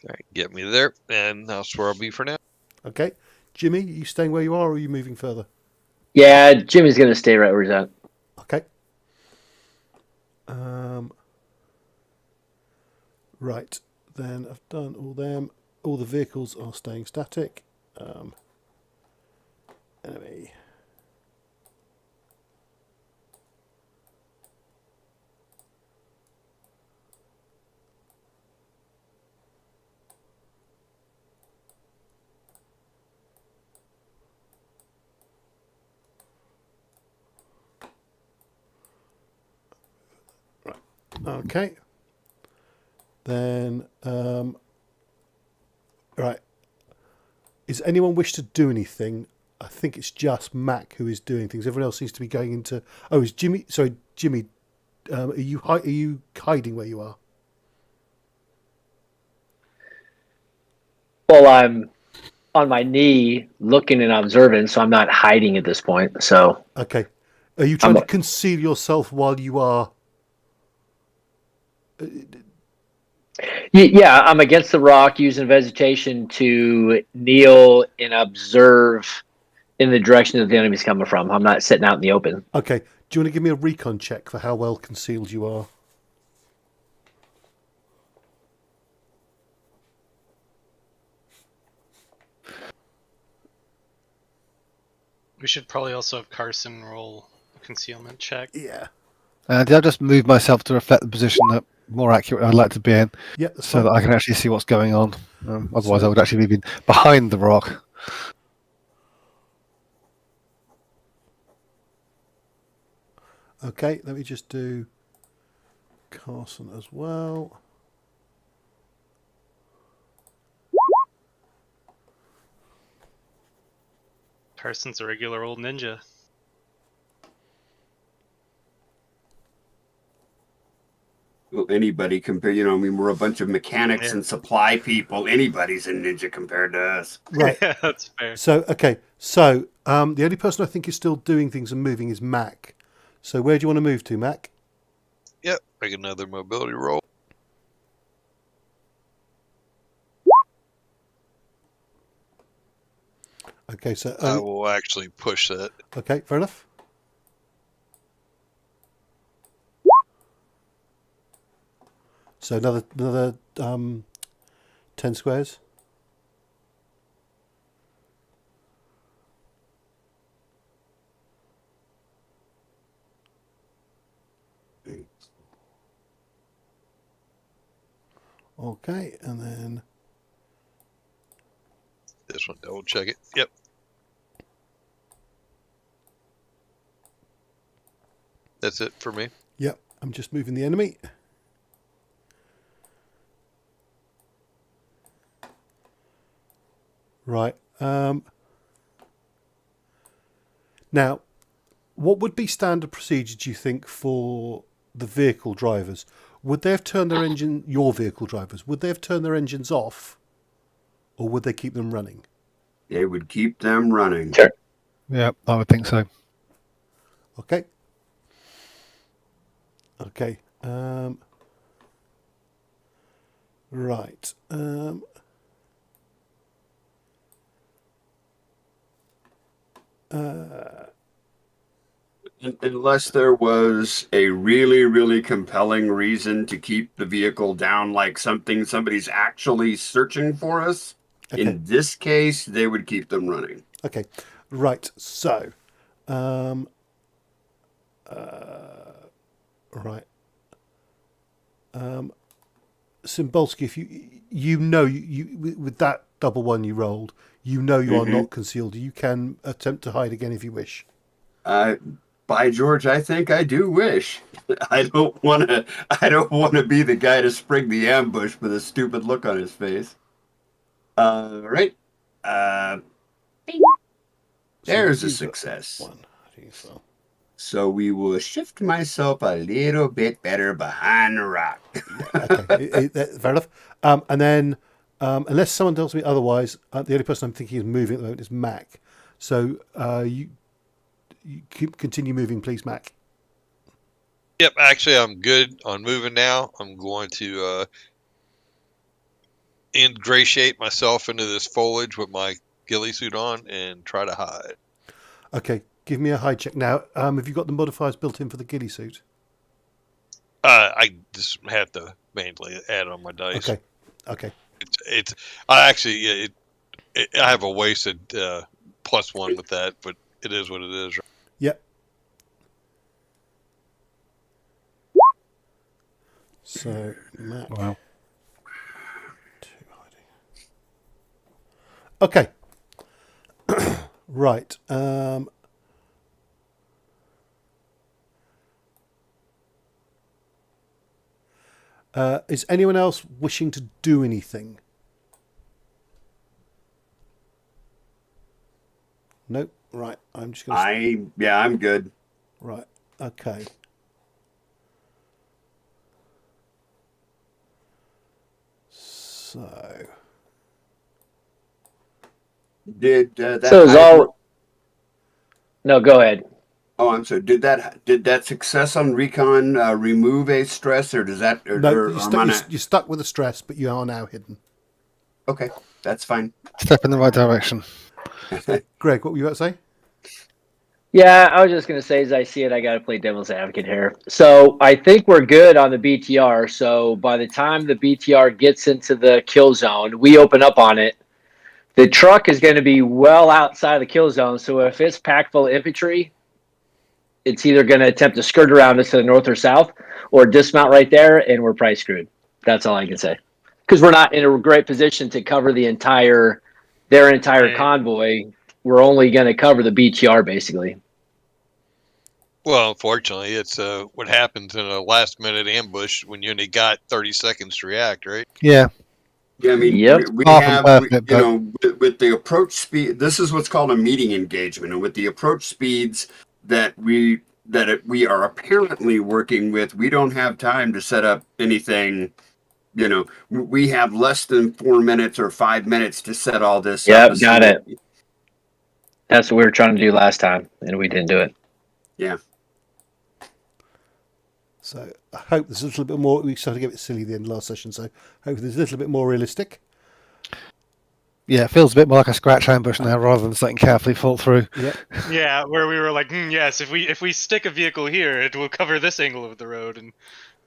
All right, get me there, and that's where I'll be for now. Okay. Jimmy, are you staying where you are, or are you moving further? Yeah, Jimmy's going to stay right where he's at. Okay. Right. Then I've done all them. All the vehicles are staying static. Enemy. Right. Okay. Then, right. Is anyone wish to do anything I think it's just Mac who is doing things. Everyone else seems to be going into. Oh, is Jimmy? Sorry, Jimmy. Are you hiding where you are? Well, I'm on my knee looking and observing, so I'm not hiding at this point. So Okay. Are you trying to conceal yourself while you are? yeah, I'm against the rock using vegetation to kneel and observe in the direction that the enemy's coming from. I'm not sitting out in the open. Okay. Do you want to give me a recon check for how well concealed you are? We should probably also have Carson roll a concealment check. Yeah. Did I just move myself to reflect the position that more accurate I'd like to be in, Yeah. That's so fine. that I can actually see what's going on? Otherwise, So- I would actually be behind the rock. Okay. Let me just do Carson as well. Carson's a regular old ninja. Well, anybody compare, I mean, we're a bunch of mechanics Yeah. and supply people. Anybody's a ninja compared to us. Right. Yeah, that's fair. So okay. So the only person I think is still doing things and moving is Mac. So where do you want to move to, Mac? Yep. Make another mobility roll. Okay. So I will actually push that. okay. Fair enough. So another 10 squares. Okay, and then This one, double check it. Yep. That's it for me. yep, I'm just moving the enemy. Right. Now, what would be standard procedure, do you think, for the vehicle drivers? Would they have turned their engine, your vehicle drivers, would they have turned their engines off, or would they keep them running? They would keep them running. Sure. Yeah, I would think so. Okay. Okay. Right. Unless there was a really, really compelling reason to keep the vehicle down, like somebody's actually searching for us. Okay. In this case, they would keep them running. Okay. Right. So, right. Cymbalski, if you know you with that double one you rolled, you know you are not concealed. You can attempt to hide again if you wish. By George, I think I do wish. I don't want to be the guy to spring the ambush with a stupid look on his face. Right. There's a you've got success. one. I think so. So we will shift myself a little bit better behind the rock. Okay, fair enough. And then, unless someone tells me otherwise, the only person I'm thinking is moving at the moment is Mac. So you continue moving, please, Mac. Yep. Actually, I'm good on moving now. I'm going to ingratiate myself into this foliage with my ghillie suit on and try to hide. Okay, give me a hide check now. Have you got the modifiers built in for the ghillie suit? I just have to manually add on my dice. Okay, okay, It's I actually I have a wasted +1 with that, but it is what it is. yep. So Mac. Wow. Two hiding. Okay. Right. Is anyone else wishing to do anything? Nope. Right. I'm just going to. I'm good. Right. Okay. So. Did that? So is all. No, go ahead. Oh, I'm sorry. Did that success on recon remove a stress, or does that? No, or you're stuck with a stress, but you are now hidden. Okay, that's fine. Step in the right direction. Greg, what were you about to say? Yeah, I was just going to say, as I see it, I got to play devil's advocate here. So I think we're good on the BTR. So by the time the BTR gets into the kill zone, we open up on it. The truck is going to be well outside the kill zone. So if it's packed full of infantry, it's either going to attempt to skirt around us to the north or south, or dismount right there, and we're probably screwed. That's all I can say. Because we're not in a great position to cover their entire convoy. We're only going to cover the BTR, basically. Well, unfortunately, it's what happens in a last-minute ambush when you only got 30 seconds to react, right? Yeah. Yeah, I mean, Yep. we Often have, worth it, with the approach speed, this is what's called a meeting engagement. And with the approach speeds that we are apparently working with, we don't have time to set up anything. We have less than 4 minutes or 5 minutes to set all this up. Yep, got it. That's what we were trying to do last time, and we didn't do it. Yeah. So I hope there's a little bit more. We started to get a bit silly at the end of the last session, so hopefully there's a little bit more realistic. Yeah, it feels a bit more like a scratch ambush now rather than something carefully thought through. Yep. Yeah, where we were like, yes, if we stick a vehicle here, it will cover this angle of the road, and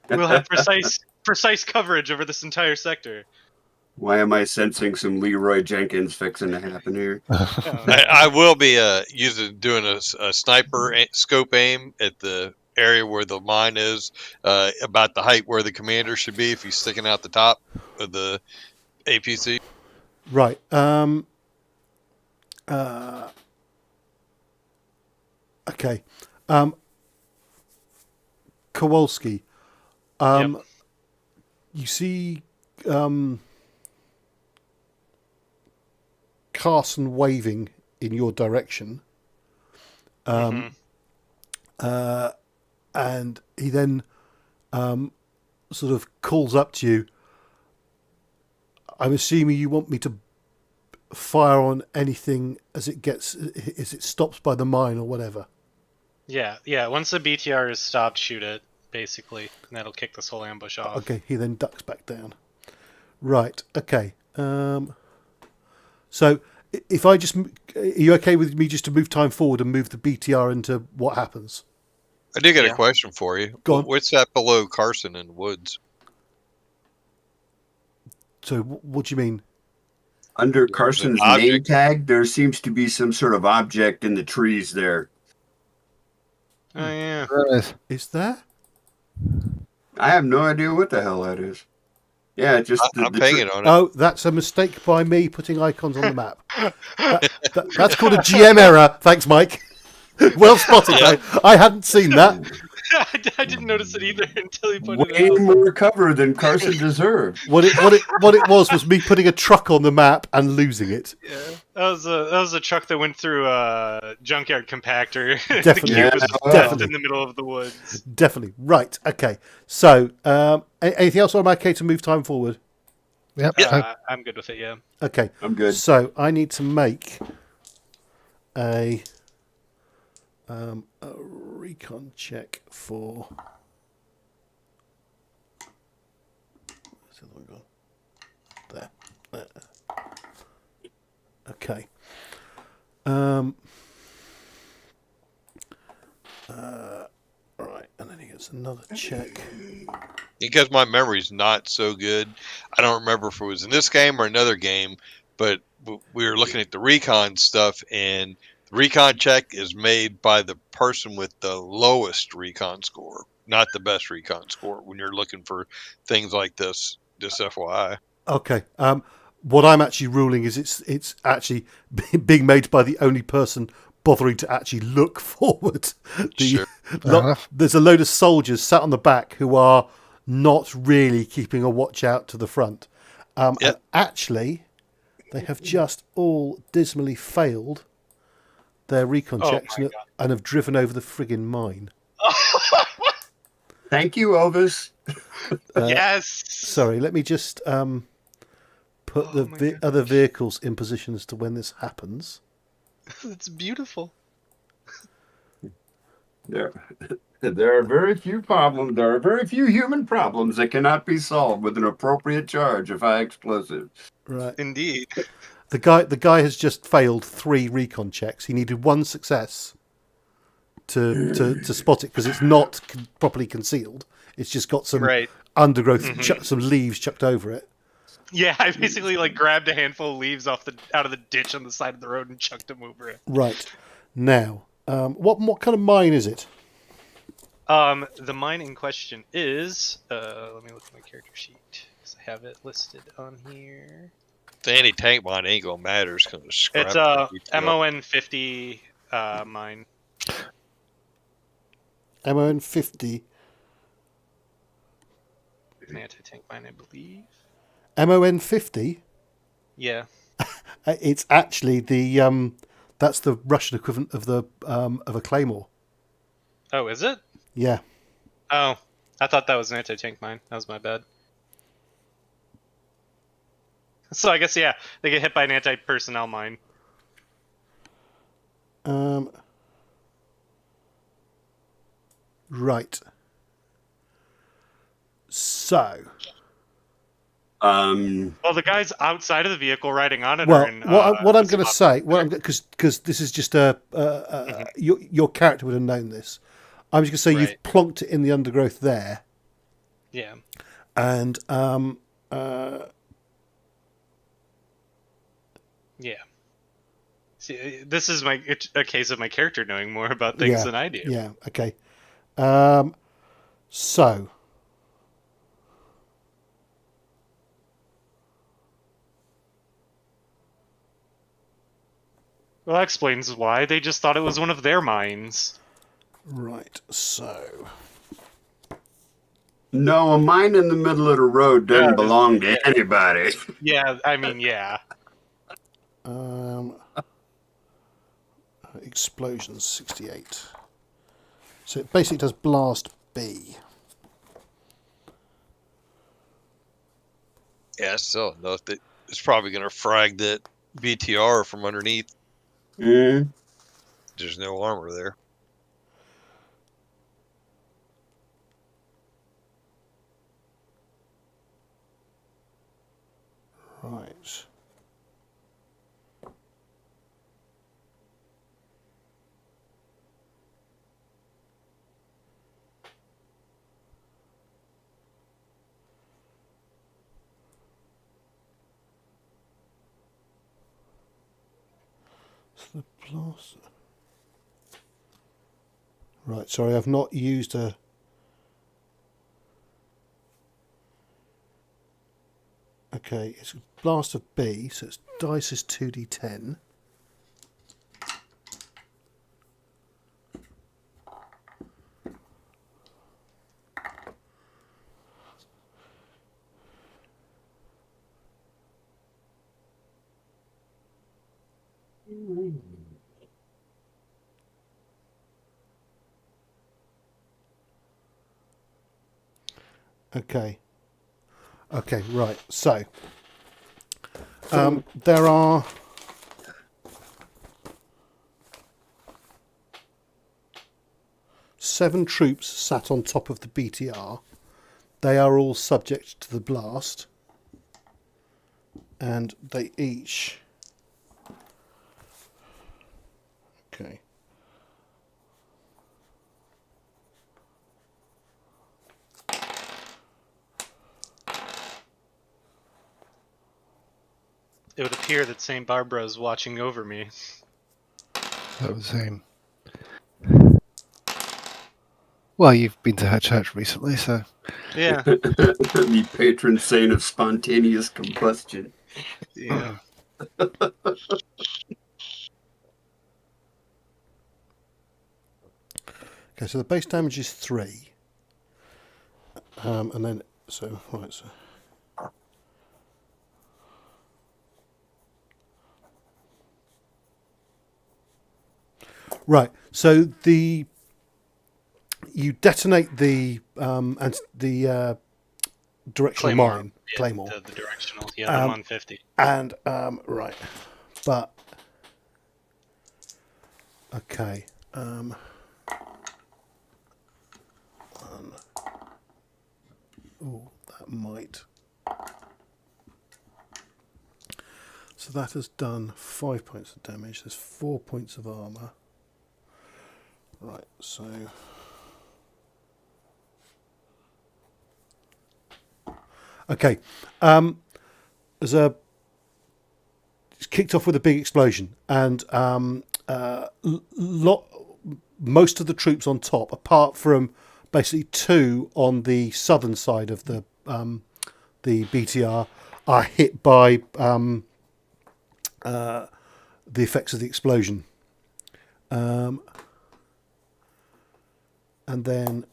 we'll have precise coverage over this entire sector. Why am I sensing some Leroy Jenkins fixing to happen here? I will be doing a sniper scope aim at the area where the mine is, about the height where the commander should be if he's sticking out the top of the APC. Right. Okay. Kowalski. Yep. You see Carson waving in your direction. And he then sort of calls up to you. I'm assuming you want me to fire on anything as it stops by the mine or whatever. Yeah. Once the BTR is stopped, shoot it, basically, and that'll kick this whole ambush off. Okay, he then ducks back down. Right, okay. So, if I just... Are you okay with me just to move time forward and move the BTR into what happens? I do get a question for you. Go on. What's that below Carson in the woods? So, what do you mean? Under Carson's name tag, there seems to be some sort of object in the trees there. Oh, yeah. Is there? I have no idea what the hell that is. Yeah, just I'm pinging on it. Oh, that's a mistake by me putting icons on the map. That's called a GM error. Thanks, Mike. Well spotted. Yeah. I hadn't seen that. I didn't notice it either until he pointed way it out. more cover than Carson deserved. What it was me putting a truck on the map and losing it. Yeah, that was a truck that went through a junkyard compactor. Definitely. The cube was Yeah, just definitely. in the middle of the woods. Definitely. Right. Okay. So, anything else, or am I okay to move time forward? Yep. I'm good with it. Yeah. Okay. I'm good. So I need to make a recon check for. Where's the other one gone? There. Okay. Right, and then he gets another check. Because my memory's not so good, I don't remember if it was in this game or another game, but we were looking at the recon stuff, and the recon check is made by the person with the lowest recon score, not the best recon score, when you're looking for things like this, just FYI. Okay. What I'm actually ruling is it's actually being made by the only person bothering to actually look forward. Sure. There's a load of soldiers sat on the back who are not really keeping a watch out to the front. And actually, they have just all dismally failed their recon Oh checks my and have driven over the friggin' mine. Thank you, Elvis. Yes. Sorry, let me just put Oh my the other vehicles in position as to when this happens. It's beautiful. There are very few problems. There are very few human problems that cannot be solved with an appropriate charge of high explosives. Right. Indeed. The guy has just failed 3 recon checks. He needed 1 success to spot it because it's not properly concealed. It's just got some Right. undergrowth, some leaves chucked over it. Yeah, I basically like grabbed a handful of leaves out of the ditch on the side of the road and chucked them over it. Right. Now, what kind of mine is it? The mine in question is let me look at my character sheet because I have it listed on here. The anti-tank mine ain't gonna matter. It's gonna scrap. It's MON 50 mine. MON 50. An anti-tank mine, I believe. MON 50. Yeah. It's actually the that's the Russian equivalent of a claymore. Oh, is it? Yeah. Oh, I thought that was an anti-tank mine. That was my bad. So I guess, yeah, they get hit by an anti-personnel mine. Right. So. Well, the guys outside of the vehicle riding on it Well, are in... what I'm going to say, because this is just your character would have known this. I'm just going to say you've plonked it in the undergrowth there. Yeah. And yeah. See, this is a case of my character knowing more about things than I do. Yeah. Okay. So. Well, that explains why. They just thought it was one of their mines. Right. So. No, a mine in the middle of the road doesn't belong to anybody. Yeah, I mean, yeah. Explosions 68. So it basically does blast B. Yeah, still enough that it's probably gonna frag that BTR from underneath. Mm. There's no armor there. Right. So the blaster. Right, sorry, I've not used a... Okay, it's a blast of B, so it's dice is 2d10. Okay. Okay, right. So, there are 7 troops sat on top of the BTR. They are all subject to the blast, and they each... Okay. It would appear that St. Barbara is watching over me. That was him. Well, you've been to her church recently, so... Yeah. The patron saint of spontaneous combustion. Yeah. Okay, so the base damage is 3. And then, so, right, so... Right. So you detonate the directional Claymore. mine, Yeah, Claymore, The directional. Yeah, the 150. and right, but okay. Oh, that might. So that has done 5 points of damage. There's 4 points of armor. Right. So. Okay. There's a. It's kicked off with a big explosion, and most of the troops on top, apart from basically 2 on the southern side of the BTR, are hit by the effects of the explosion. And then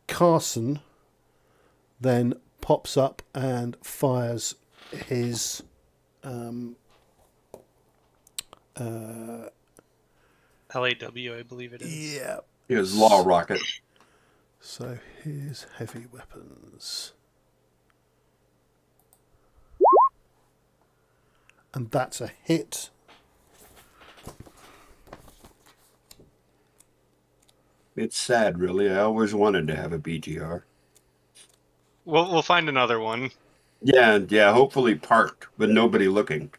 Carson then pops up and fires his LAW, I believe it is. yeah. His law rocket. So here's heavy weapons. And that's a hit. It's sad, really. I always wanted to have a BTR. We'll find another one. Yeah. Hopefully parked, but nobody looking.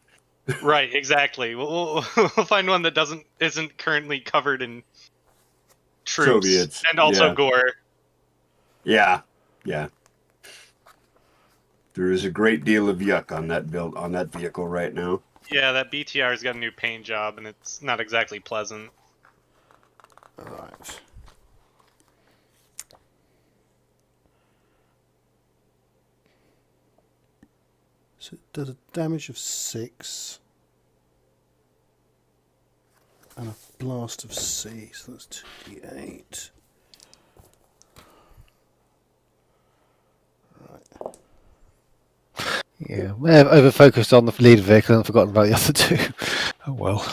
Right, exactly. We'll find one that isn't currently covered in troops Soviets, and also yeah. gore. Yeah. There is a great deal of yuck on that vehicle right now. Yeah, that BTR's got a new paint job, and it's not exactly pleasant. All right. So it does a damage of 6 and a blast of C, so that's 2d8. Right. Yeah, may have over focused on the lead vehicle and forgotten about the other 2. Oh well.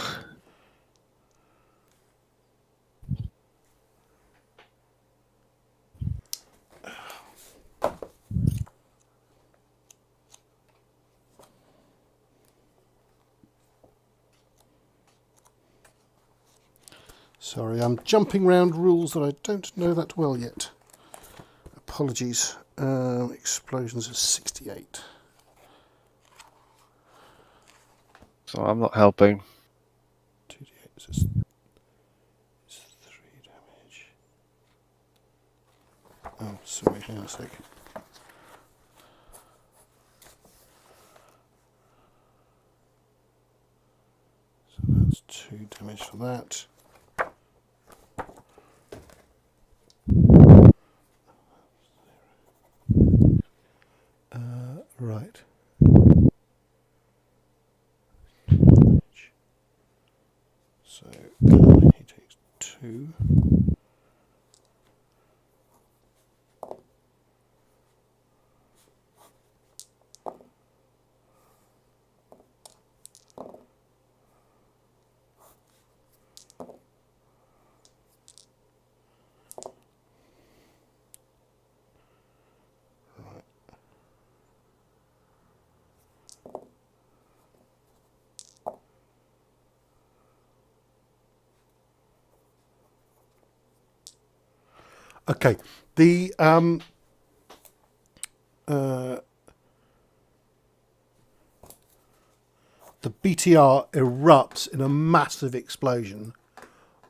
Sorry, I'm jumping round rules that I don't know that well yet. Apologies. Explosions of 68. So I'm not helping. 2d8 is 3 damage. Oh, sorry, hang on a sec. So that's 2 damage for that. Right. So he takes 2. Okay, the BTR erupts in a massive explosion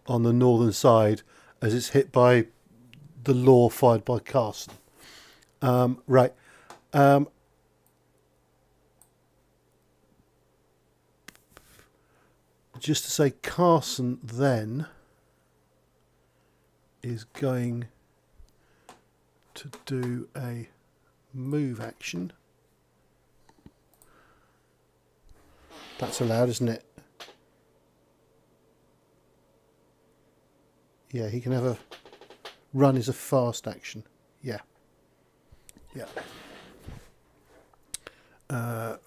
on the northern side as it's hit by the law fired by Carson. Right. Just to say, Carson then is going to do a move action. That's allowed, isn't it? Yeah, he can have a run is a fast action. Yeah.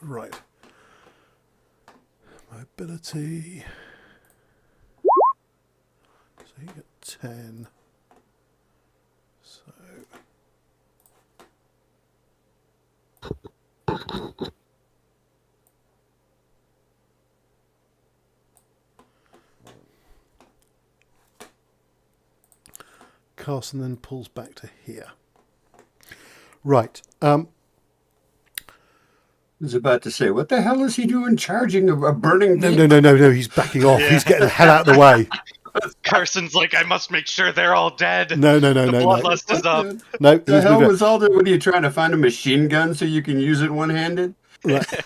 Right. Mobility. you got 10. So. Carson then pulls back to here. Right. I was about to say, what the hell is he doing charging a burning vehicle? No. He's backing off. He's getting the hell out of the way. Carson's like, I must make sure they're all dead. No. The bloodlust is up. No, The he's hell moving. was all that? What are you trying to find a machine gun so you can use it one-handed? Right.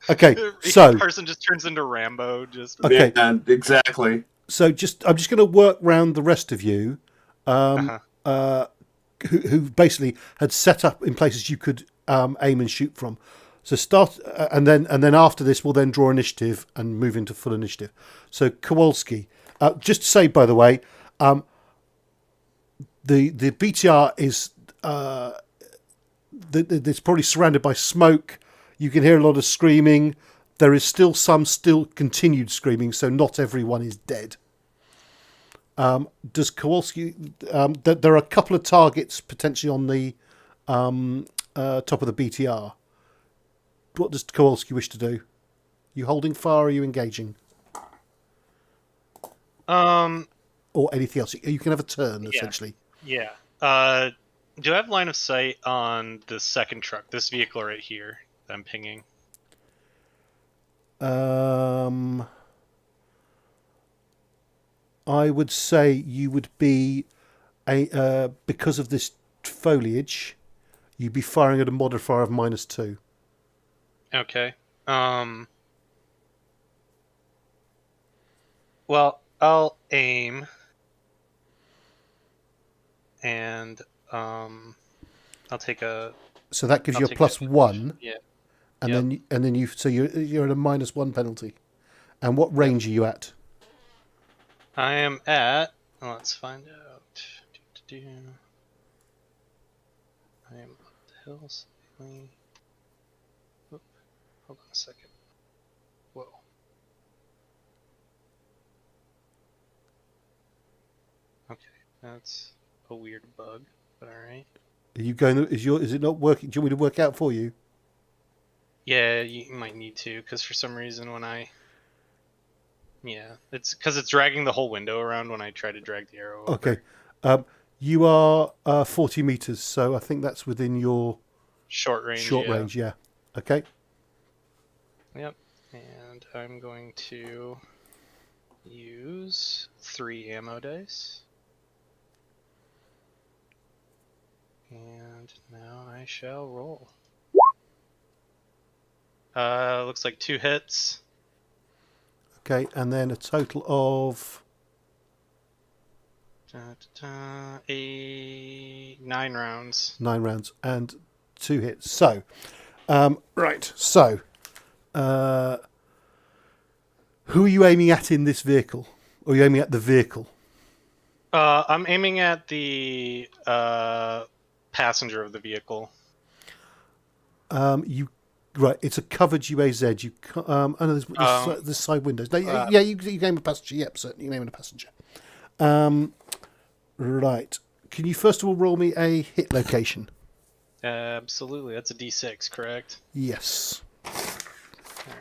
Okay, so Carson just turns into Rambo. Just okay, Yeah, exactly. so I'm just going to work round the rest of you, who basically had set up in places you could aim and shoot from. So start, and then after this, we'll then draw initiative and move into full initiative. So Kowalski, just to say, by the way, the BTR is it's probably surrounded by smoke. You can hear a lot of screaming. There is still continued screaming, so not everyone is dead. Does Kowalski? There are a couple of targets potentially on the top of the BTR. What does Kowalski wish to do? You holding fire? Or are you engaging? Or anything else? You can have a turn essentially. Yeah. Do I have line of sight on the second truck? This vehicle right here that I'm pinging. I would say you would be because of this foliage, you'd be firing at a modifier of -2. Okay. Well, I'll aim, and I'll take a. So that gives I'll you a take +1, Yeah. and Yep. then you're at a -1 penalty. And what range are you at? I am at. Let's find out. I am up the hill slightly. Oop, hold on a second. Whoa. Okay, that's a weird bug, but all right. Are you going? Is it not working? Do you want me to work out for you? Yeah, you might need to, because for some reason when I. Yeah, it's because it's dragging the whole window around when I try to drag the arrow over. Okay. You are 40 meters, so I think that's within your Short range. short yeah. range. Yeah. Okay. Yep. And I'm going to use 3 ammo dice. And now I shall roll. Looks like 2 hits. Okay, and then a total of 9 rounds. 9 rounds and 2 hits. So, right. So, who are you aiming at in this vehicle? Or are you aiming at the vehicle? I'm aiming at the passenger of the vehicle. Right, it's a covered UAZ. You can't, there's side windows. No, yeah, you aim a passenger. Yep, certainly you aim a passenger. Right. Can you first of all roll me a hit location? Absolutely. That's a D6, correct? Yes. All right.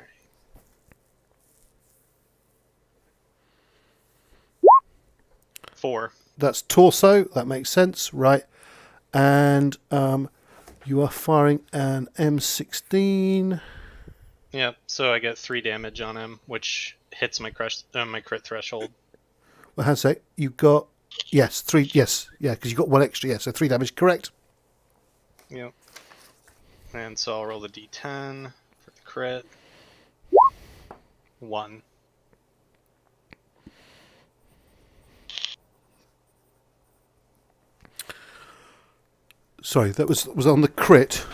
Four. That's torso. That makes sense. Right. And you are firing an M16. Yep. So I get 3 damage on him, which hits my crit threshold. Well, how's that? You got 3. Yes, yeah, because you got 1 extra. Yeah, so 3 damage. Correct. Yep. And so I'll roll the D10 for the crit. 1. Sorry, that was on the crit.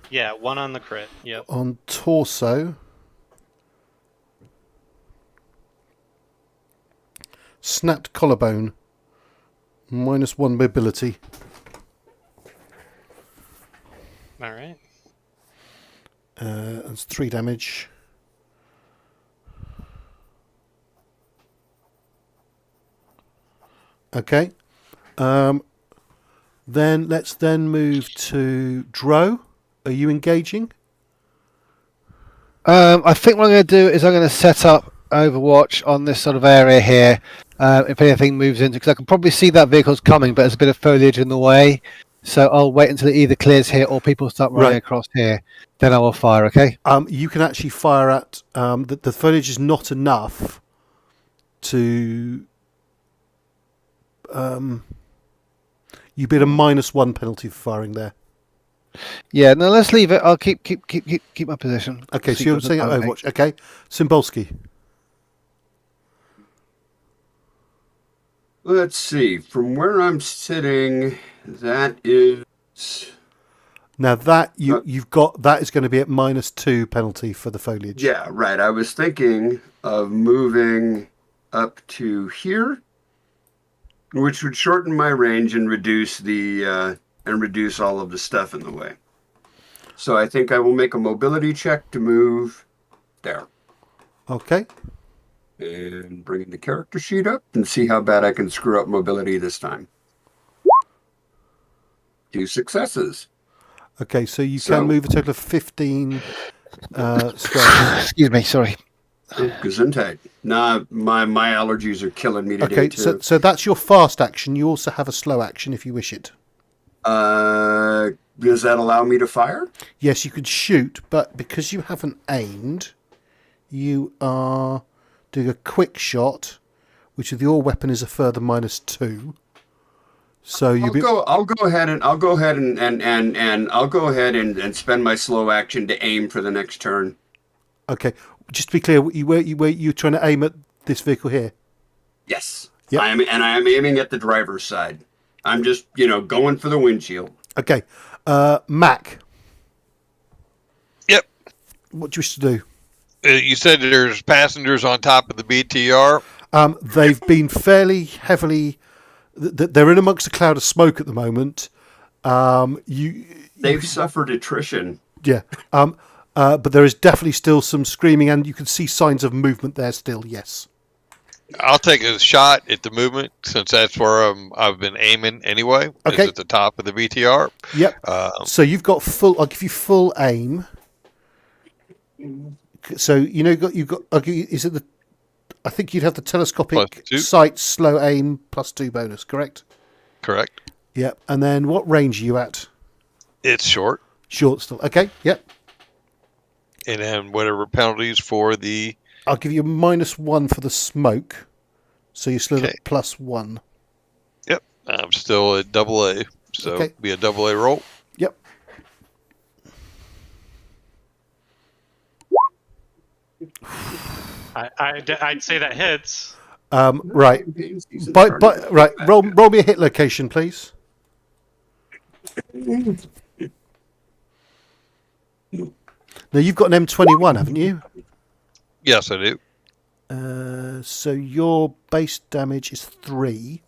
Yeah, 1 on the crit. Yep. On torso. Snapped collarbone. -1 mobility. All right. That's 3 damage. Okay. Then let's move to Dro. Are you engaging? I think what I'm going to do is I'm going to set up Overwatch on this sort of area here. If anything moves into, because I can probably see that vehicle's coming, but there's a bit of foliage in the way. So I'll wait until it either clears here or people start running across here. Then I will fire. Okay. You can actually fire at the foliage is not enough to. You bid a -1 penalty for firing there. Yeah. No, let's leave it. I'll keep my position. Okay, so you're saying at Overwatch. Okay, Cymbalski. Let's see. From where I'm sitting, that is. Now that you've got that is going to be at -2 penalty for the foliage. Yeah, right. I was thinking of moving up to here, which would shorten my range and reduce all of the stuff in the way. So I think I will make a mobility check to move there. Okay. And bring the character sheet up and see how bad I can screw up mobility this time. 2 successes. Okay, so you can move a total of 15 squares. Excuse me, sorry. Gesundheit. Nah, my allergies are killing me today. Okay, too. so that's your fast action. You also have a slow action if you wish it. Does that allow me to fire? Yes, you could shoot, but because you haven't aimed, you are doing a quick shot, which with your weapon is a further -2. So I'll go ahead and spend my slow action to aim for the next turn. Okay, just to be clear, you're trying to aim at this vehicle here. Yes. Yep. I am aiming at the driver's side. I'm just, going for the windshield. Okay. Mac. Yep. What do you wish to do? You said there's passengers on top of the BTR. They've been fairly heavily. They're in amongst a cloud of smoke at the moment. They've suffered attrition. Yeah. But there is definitely still some screaming, and you can see signs of movement there still. Yes. I'll take a shot at the movement since that's where I've been aiming anyway. Okay. Is at the top of the BTR. Yep. So you've got full. I'll give you full aim. So you've got. Is it the? I think you'd have the telescopic sight, slow aim, +2 bonus. Correct. Correct. Yep. And then what range are you at? It's short. Short still. Okay. Yep. And then whatever penalties for the. I'll give you a -1 for the smoke, so you're still Okay. at +1. Yep. I'm still at AA, so Okay. be a AA roll. Yep. I'd say that hits. Right. Right. Roll me a hit location, please. Now you've got an M21, haven't you? Yes, I do. So your base damage is 3.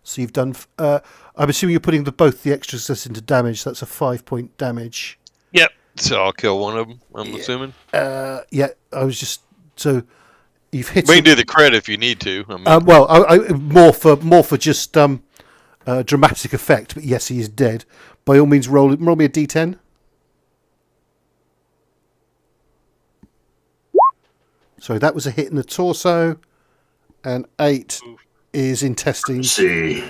So you've done. I'm assuming you're putting both the extra success into damage. So that's a 5-point damage. Yep. So I'll kill one of them. I'm assuming. Yeah. I was just so you've hit. We can do the crit if you need to. I mean, Well, I more for just dramatic effect. But yes, he is dead. By all means, roll me a d10. So that was a hit in the torso, and 8 is intestines. See.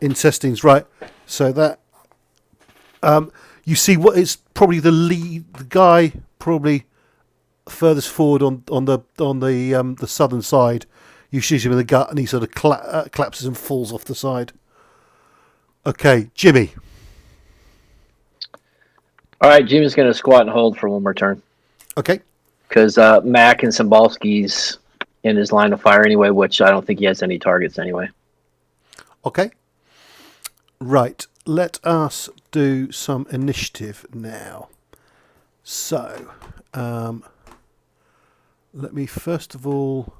Intestines, right? So that you see what is probably the guy probably furthest forward on the southern side. You shoot him in the gut, and he sort of collapses and falls off the side. Okay, Jimmy. All right, Jimmy's going to squat and hold for one more turn. Okay. Because Mac and Cymbalski's in his line of fire anyway, which I don't think he has any targets anyway. Okay. Right. Let us do some initiative now. So, let me first of all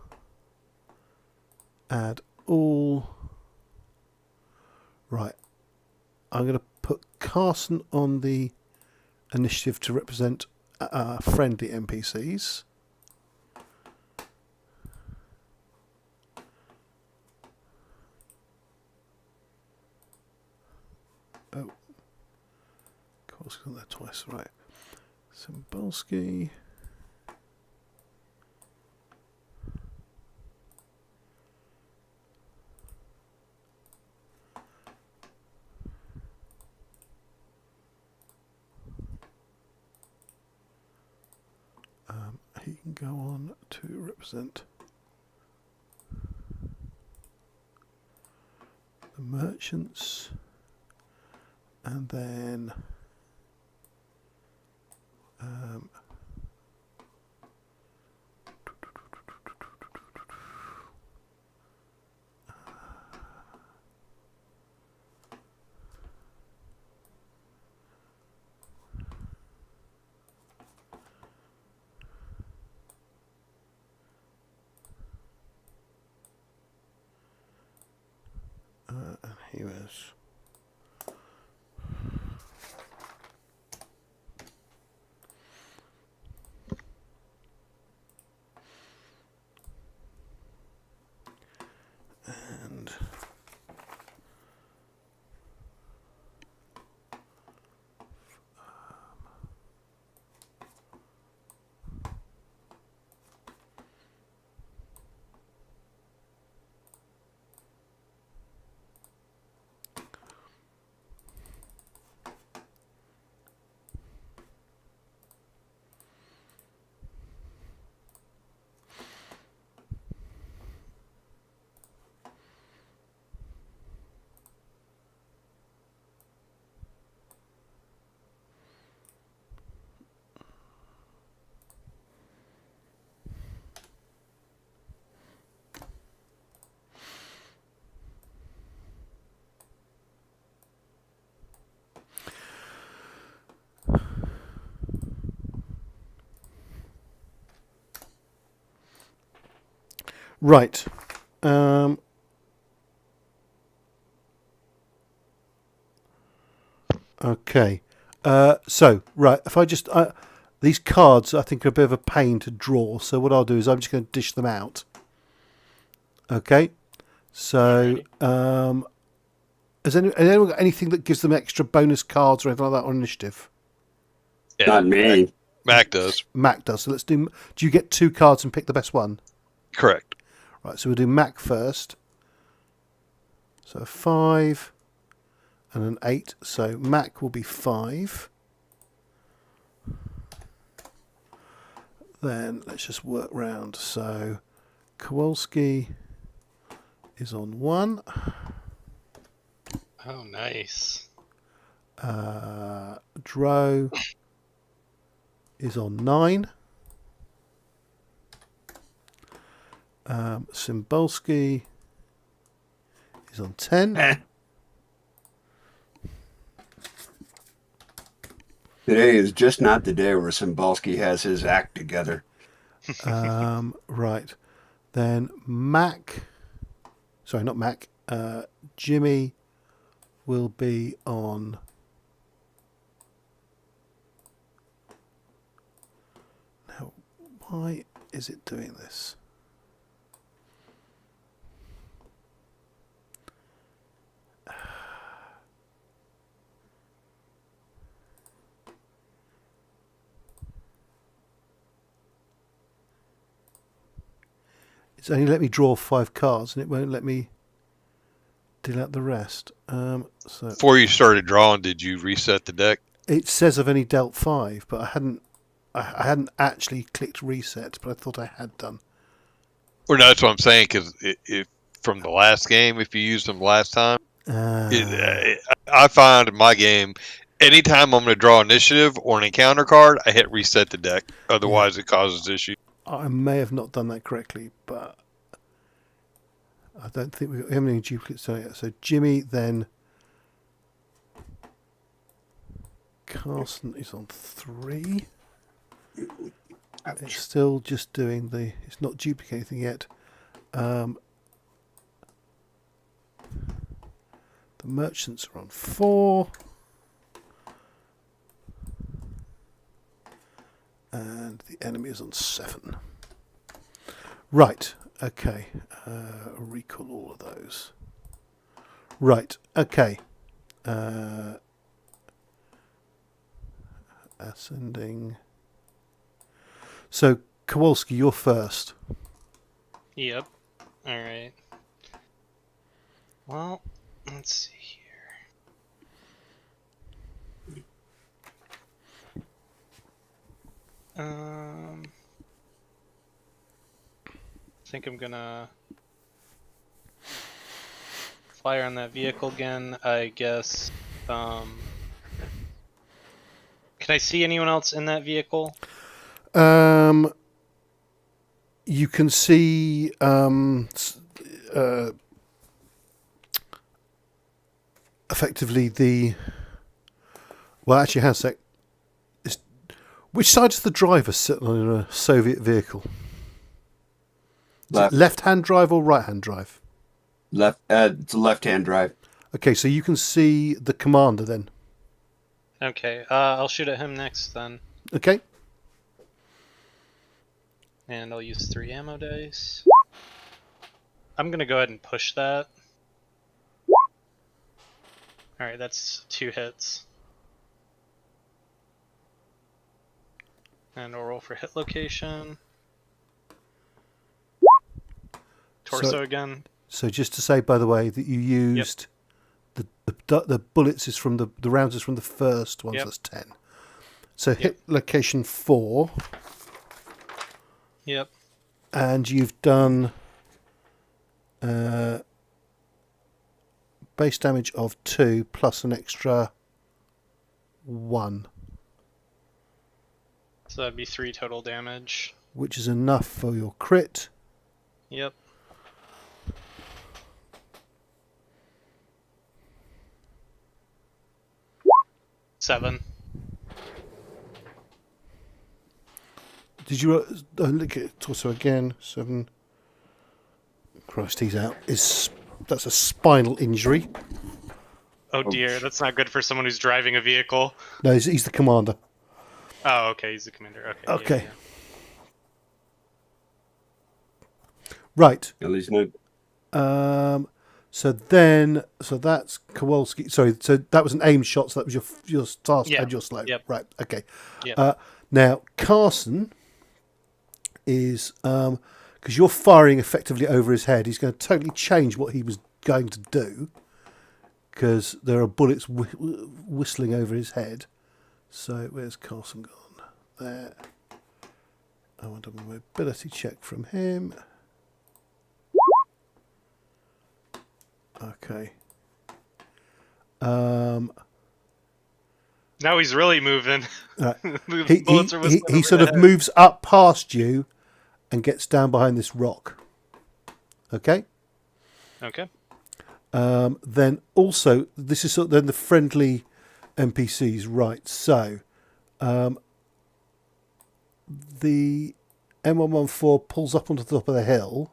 add all. Right. I'm going to put Carson on the initiative to represent friendly NPCs. Cymbalski's on there twice, right. Cymbalski. He can go on to represent the merchants, and then he was. And right. Okay. So, right, if I just... these cards, I think, are a bit of a pain to draw. So what I'll do is I'm just going to dish them out. Okay. So, has anyone got anything that gives them extra bonus cards or anything like that on initiative? Yeah, Not me. Mac does. Mac does. So let's do... Do you get 2 cards and pick the best one? Correct. Right, so we'll do Mac first. So 5 and an 8. So Mac will be 5. Then let's just work round. So Kowalski is on 1. Oh, nice. Dro is on 9. Cymbalski is on 10. Today is just not the day where Cymbalski has his act together. Right. Then Mac. Sorry, not Mac. Jimmy will be on... Now, why is it doing this? It's only let me draw 5 cards, and it won't let me deal out the rest. So Before you started drawing, did you reset the deck? it says I've only dealt 5, but I hadn't actually clicked reset, but I thought I had done. Or no, that's what I'm saying, because if from the last game, if you used them last time, I find in my game, anytime I'm going to draw initiative or an encounter card, I hit reset the deck. Otherwise, it causes issues. I may have not done that correctly, but I don't think we haven't any duplicates done yet. So Jimmy, then Carson is on 3. It's still just doing the... It's not duplicating yet. The merchants are on 4. And the enemy is on 7. Right. Okay. Recall all of those. Right. Okay. Ascending. So, Kowalski, you're first. Yep. All right. Well, let's see here. I think I'm gonna fire on that vehicle again. I guess. Can I see anyone else in that vehicle? You can see effectively the. Well, actually, hang on a sec. Which side does the driver sit on in a Soviet vehicle? Left. Left-hand drive or right-hand drive? Left. It's a left-hand drive. Okay, so you can see the commander then. Okay, I'll shoot at him next then. Okay. And I'll use 3 ammo dice. I'm gonna go ahead and push that. Alright, that's 2 hits. And I'll roll for hit location. Torso again. So just to say, by the way, that you used the bullets is from the rounds is from the first one, so that's 10. So hit location 4. Yep. And you've done base damage of 2 plus an extra 1. So that'd be 3 total damage. Which is enough for your crit. Yep. Seven. Did you look at torso again? 7. Christ, he's out. That's a spinal injury. Oh dear, that's not good for someone who's driving a vehicle. No, he's the commander. Oh, okay, he's the commander. Okay. Okay. Yeah. Right. At least no. So that's Kowalski. Sorry, so that was an aim shot. So that was your task and your slow. Yep. Right. Okay. Yep. Now Carson is because you're firing effectively over his head. He's going to totally change what he was going to do because there are bullets whistling over his head. So where's Carson gone? There. I want a mobility check from him. Okay. Now he's really moving. He sort of moves up past you and gets down behind this rock. Okay. Okay. Then also this is then the friendly NPCs, right? So, the M114 pulls up onto the top of the hill,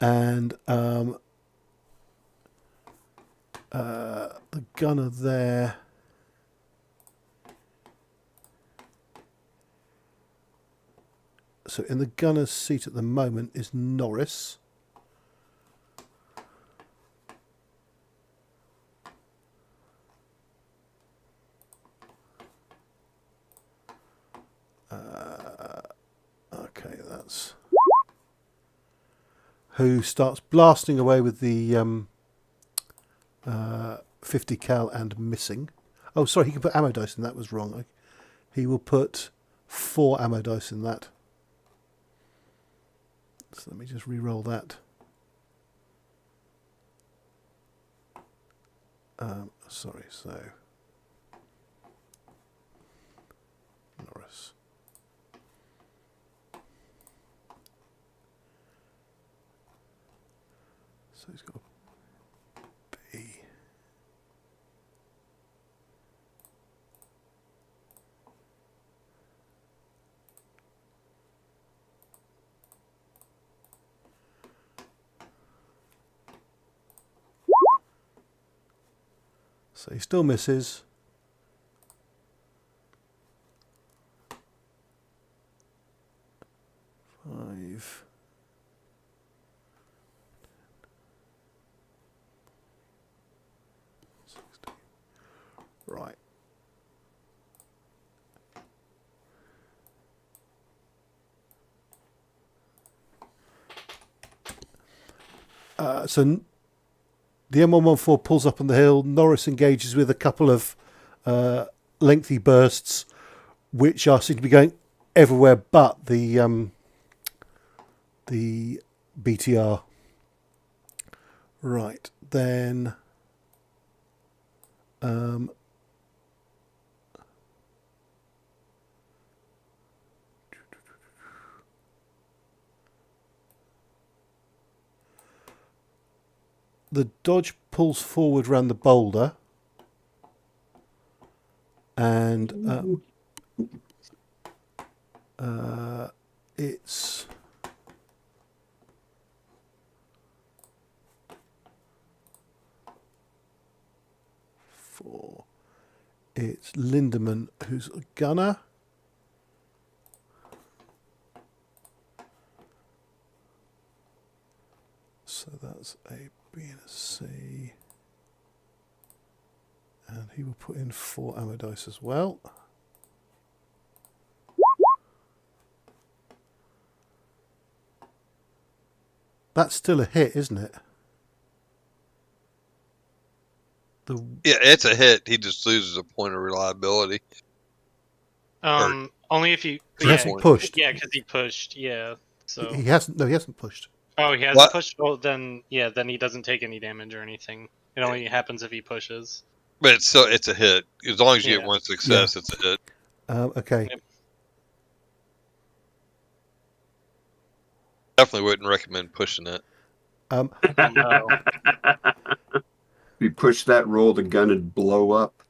and the gunner there. So in the gunner's seat at the moment is Norris. Okay, that's who starts blasting away with the 50 cal and missing. Oh, sorry, he can put ammo dice in. That was wrong. He will put 4 ammo dice in that. So let me just re-roll that. Sorry, so Norris. So he's got B. So he still misses. Five. Right. So the M114 pulls up on the hill. Norris engages with a couple of lengthy bursts, which seem to be going everywhere but the BTR. Right, then the Dodge pulls forward round the boulder, and it's it's Lindemann who's a gunner. So that's a B and a C. And he will put in 4 ammo dice as well. That's still a hit, isn't it? Yeah, it's a hit. He just loses a point of reliability. Only if you. He hasn't pushed. Yeah, because he pushed. Yeah. So. He hasn't. No, he hasn't pushed. Oh, he hasn't pushed. Oh, then then he doesn't take any damage or anything. It only happens if he pushes. But it's a hit. As long as you get one success, it's a hit. Okay. Yep. Definitely wouldn't recommend pushing it. No. If you push that roll, the gun would blow up.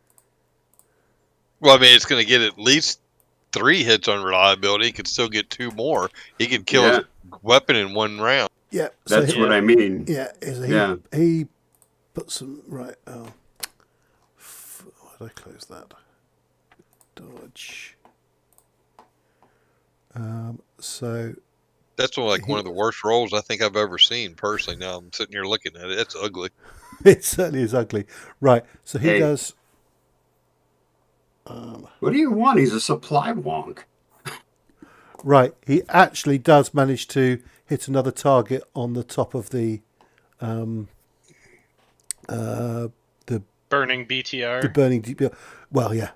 Well, I mean, it's going to get at least 3 hits on reliability. He could still get 2 more. He can kill his weapon in 1 round. Yeah, that's what I mean. Yeah, he put some right. Oh, why did I close that? Dodge. So that's one of the worst rolls I think I've ever seen personally. Now I'm sitting here looking at it. It's ugly. It certainly is ugly. Right. So he does. What do you want? He's a supply wonk. Right. He actually does manage to hit another target on the top of the burning BTR. The burning DPR. Well, yeah.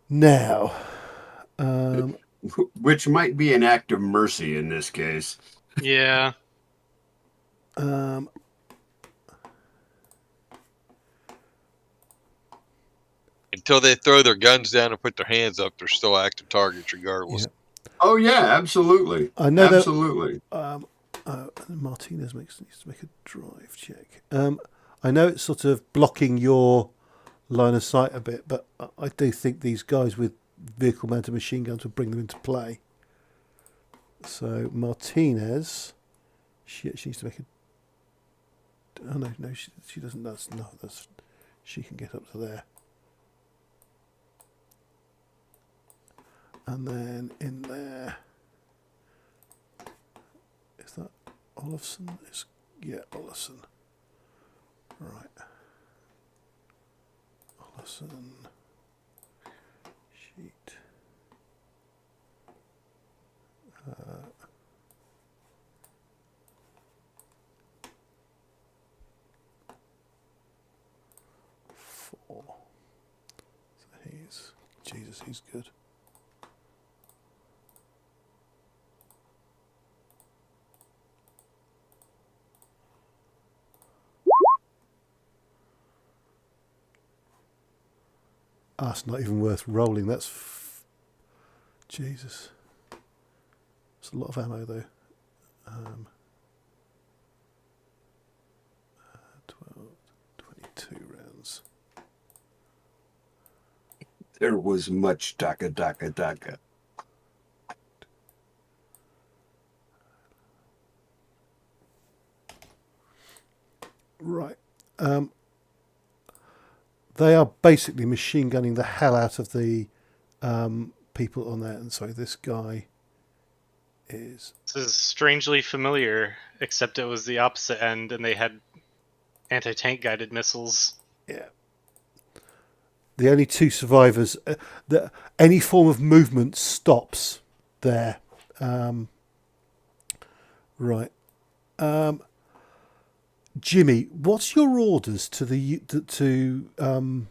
Now. Which might be an act of mercy in this case. Yeah. Until they throw their guns down and put their hands up, they're still active targets regardless. Yeah. Oh yeah, absolutely. I know absolutely. Martinez needs to make a drive check. I know it's sort of blocking your line of sight a bit, but I do think these guys with vehicle-mounted machine guns would bring them into play. So Martinez, she actually needs to make a. Oh no, she doesn't. That's she can get up to there. And then in there, is that Olafson? Olafson. Right. Olafson. Sheet. Four. So he's good. It's not even worth rolling. That's Jesus. It's a lot of ammo though. 12, 22 rounds. There was much daka. Right. They are basically machine gunning the hell out of the people on there. And sorry, this guy is. This is strangely familiar, except it was the opposite end, and they had anti-tank guided missiles. Yeah. The only 2 survivors. Any form of movement stops there. Right. Jimmy, what's your orders to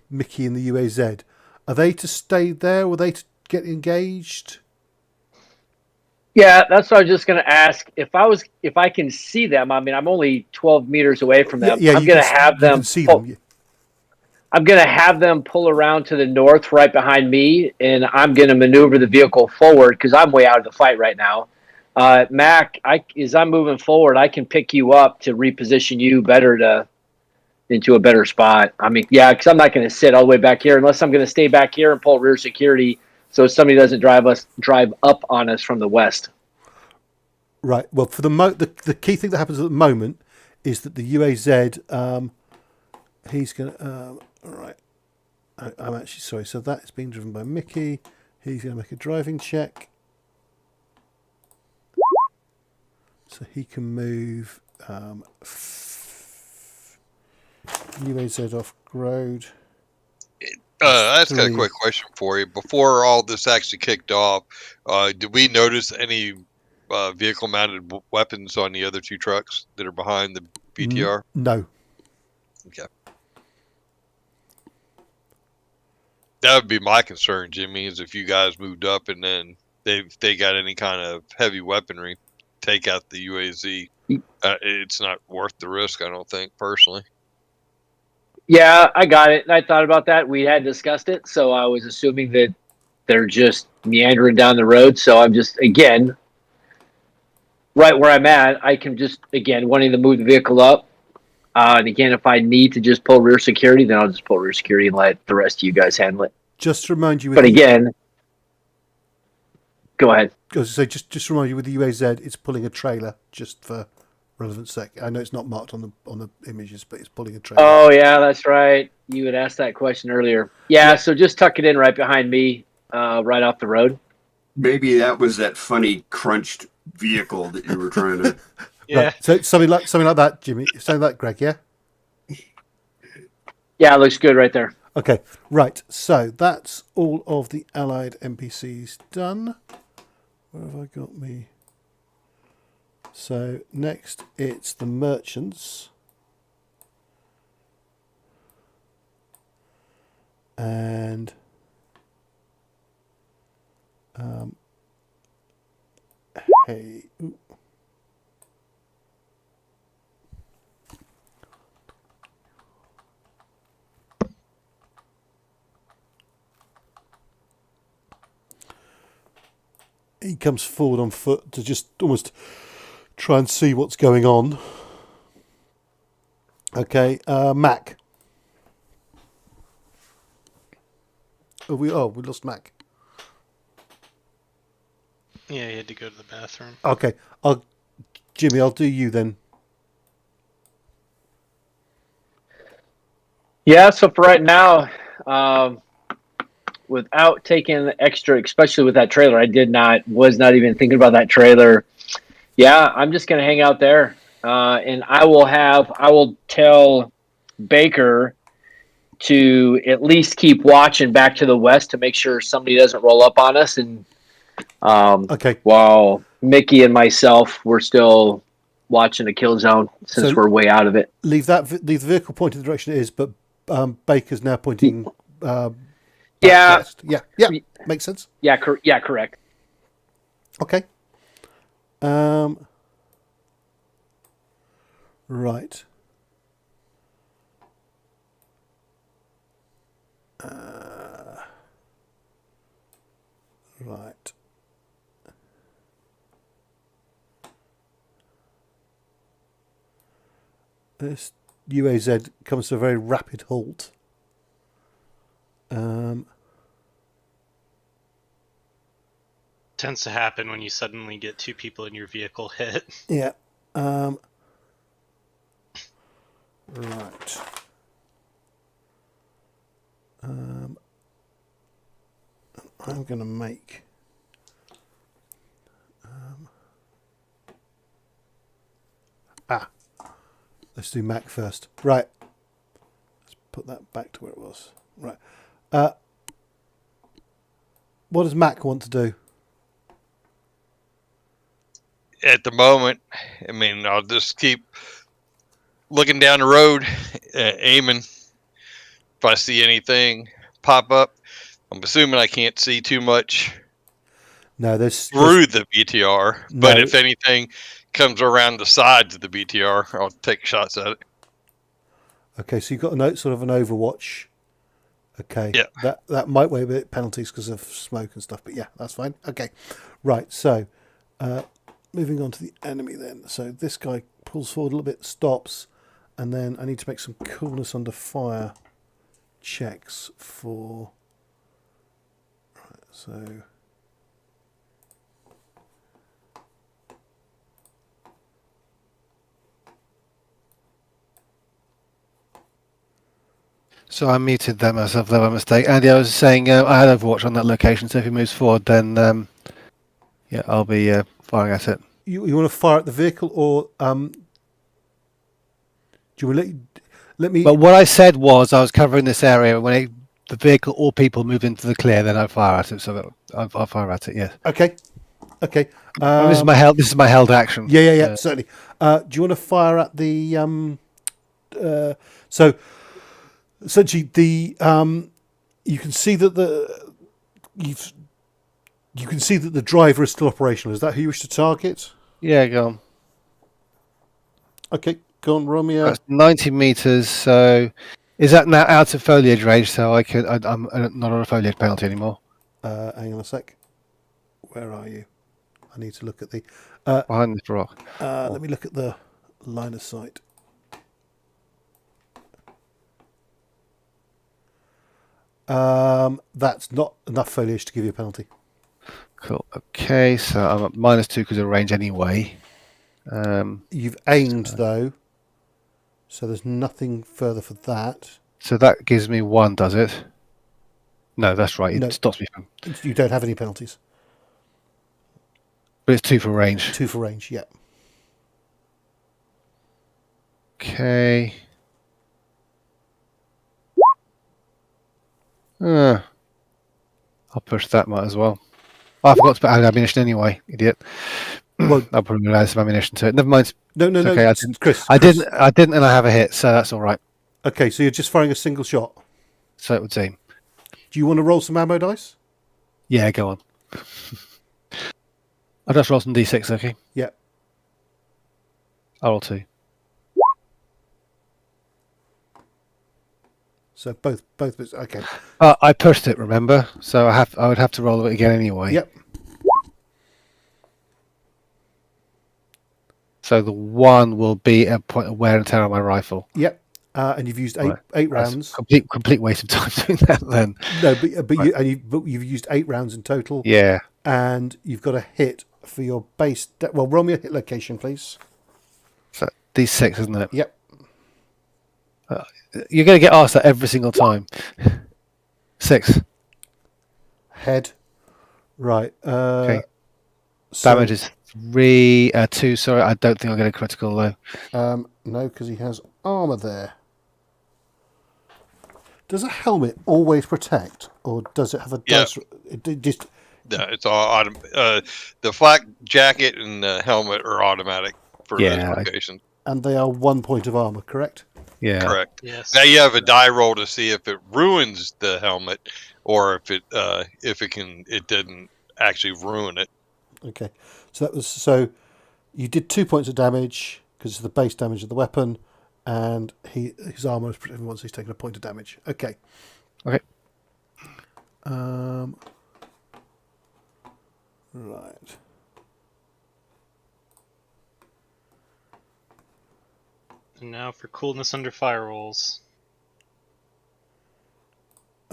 Mickey and the UAZ? Are they to stay there? Or are they to get engaged? Yeah, that's what I was just going to ask. If I can see them, I mean, I'm only 12 meters away from them. Yeah, I'm you going to can, have you them. can see them. I'm going to have them pull around to the north, right behind me, and I'm going to maneuver the vehicle forward because I'm way out of the fight right now. Mac, as I'm moving forward, I can pick you up to reposition you better into a better spot. I mean, yeah, because I'm not going to sit all the way back here unless I'm going to stay back here and pull rear security so somebody doesn't drive up on us from the west. Right. Well, for the key thing that happens at the moment is that the UAZ, he's going to. All right. I'm actually sorry. So that is being driven by Mickey. He's going to make a driving check. So he can move UAZ off road. That's got a quick question for you. Before all this actually kicked off, did we notice any vehicle-mounted weapons on the other two trucks that are behind the BTR? No. Okay. That would be my concern, Jimmy, is if you guys moved up and then they got any kind of heavy weaponry, take out the UAZ. It's not worth the risk, I don't think, personally. Yeah, I got it. I thought about that. We had discussed it, so I was assuming that they're just meandering down the road. So I'm just, again, right where I'm at, I can just, again, wanting to move the vehicle up. And again, if I need to just pull rear security, then I'll just pull rear security and let the rest of you guys handle it. Just to remind you. But again, go ahead. So just to remind you, with the UAZ, it's pulling a trailer just for relevant sec. I know it's not marked on the images, but it's pulling a trailer. Oh yeah, that's right. You had asked that question earlier. Yeah, so just tuck it in right behind me, right off the road. Maybe that was that funny crunched vehicle that you were trying to. Yeah. Right. So something like that, Jimmy. Something like Greg, yeah. Yeah, it looks good right there. Okay. Right. So that's all of the allied NPCs done. Where have I got me? So next it's the merchants. And hey. Ooh. He comes forward on foot to just almost try and see what's going on. Okay, Mac. We lost Mac. Yeah, he had to go to the bathroom. Okay, Jimmy, I'll do you then. Yeah, so for right now, without taking extra, especially with that trailer, was not even thinking about that trailer. Yeah, I'm just going to hang out there. And I will tell Baker to at least keep watching back to the west to make sure somebody doesn't roll up on us. And Okay. while Mickey and myself, we're still watching the kill zone since we're way out of it. Leave the vehicle pointing the direction it is, but Baker's now pointing. Yeah. West. Yeah, makes sense. Yeah, correct. Okay. Right. Right. This UAZ comes to a very rapid halt. Tends to happen when you suddenly get two people in your vehicle hit. Yeah. Right. I'm going to make. Let's do Mac first. Right. Let's put that back to where it was. Right. What does Mac want to do? at the moment, I mean, I'll just keep looking down the road, aiming. If I see anything pop up, I'm assuming I can't see too much No, there's through the BTR, but No. if anything comes around the sides of the BTR, I'll take shots at it. Okay, so you've got a note, sort of an Overwatch. Okay, Yeah. That might weigh a bit penalties because of smoke and stuff, but yeah, that's fine. Okay, right. So, moving on to the enemy then. So this guy pulls forward a little bit, stops, and then I need to make some coolness under fire checks for. Right, so. So I muted that myself there by mistake. Andy, I was saying I had Overwatch on that location, so if he moves forward, then yeah, I'll be firing at it. You want to fire at the vehicle, or do you want to let me? But what I said was I was covering this area when the vehicle or people move into the clear, then I fire at it. So that I'll fire at it. Yes. Okay. This is my held action. Yeah, certainly. Do you want to fire at the so essentially the you can see that the driver is still operational. Is that who you wish to target? Yeah, go on. Okay, go on, Romeo. That's 90 meters. So is that now out of foliage range? So I'm not on a foliage penalty anymore. Hang on a sec. Where are you? I need to look at the Behind this rock. let me look at the line of sight. That's not enough foliage to give you a penalty. Cool. Okay, so I'm at -2 because of range anyway. You've aimed though, so there's nothing further for that. So that gives me 1, does it? No, that's right. It No. stops me from. You don't have any penalties. But it's 2 for range. 2 for range, yeah. Okay. I'll push that, might as well. Oh, I forgot to put ammunition anyway, idiot. Well, I'll probably add some ammunition to it. Never mind. No, It's okay, I didn't. Chris. I didn't, and I have a hit, so that's all right. Okay, so you're just firing a single shot. So it would seem. Do you want to roll some ammo dice? Yeah, go on. I'll just roll some d6, okay? Yeah. I'll roll 2. So both bits. Okay. I pushed it, remember? So I would have to roll it again anyway. Yep. So the 1 will be a point of wear and tear on my rifle. Yep. And you've used eight rounds. Complete waste of time doing that then. No, but you've used 8 rounds in total. Yeah. And you've got a hit for your base. Well, roll me a hit location, please. So d6, isn't it? Yep. You're going to get asked that every single time. 6. Head. Right. Okay. So, Damage is 2. Sorry, I don't think I'll get a critical though. no, because he has armor there. Does a helmet always protect, or does it have a dice? It just. No, it's all the flak jacket and the helmet are automatic for those locations. And they are 1 point of armor, correct? Yeah. Correct. Yes. Now you have a die roll to see if it ruins the helmet, or if it didn't actually ruin it. Okay, so you did 2 points of damage because it's the base damage of the weapon, and his armor is protected once he's taken a point of damage. Okay. Okay. Right. And now for coolness under fire rolls.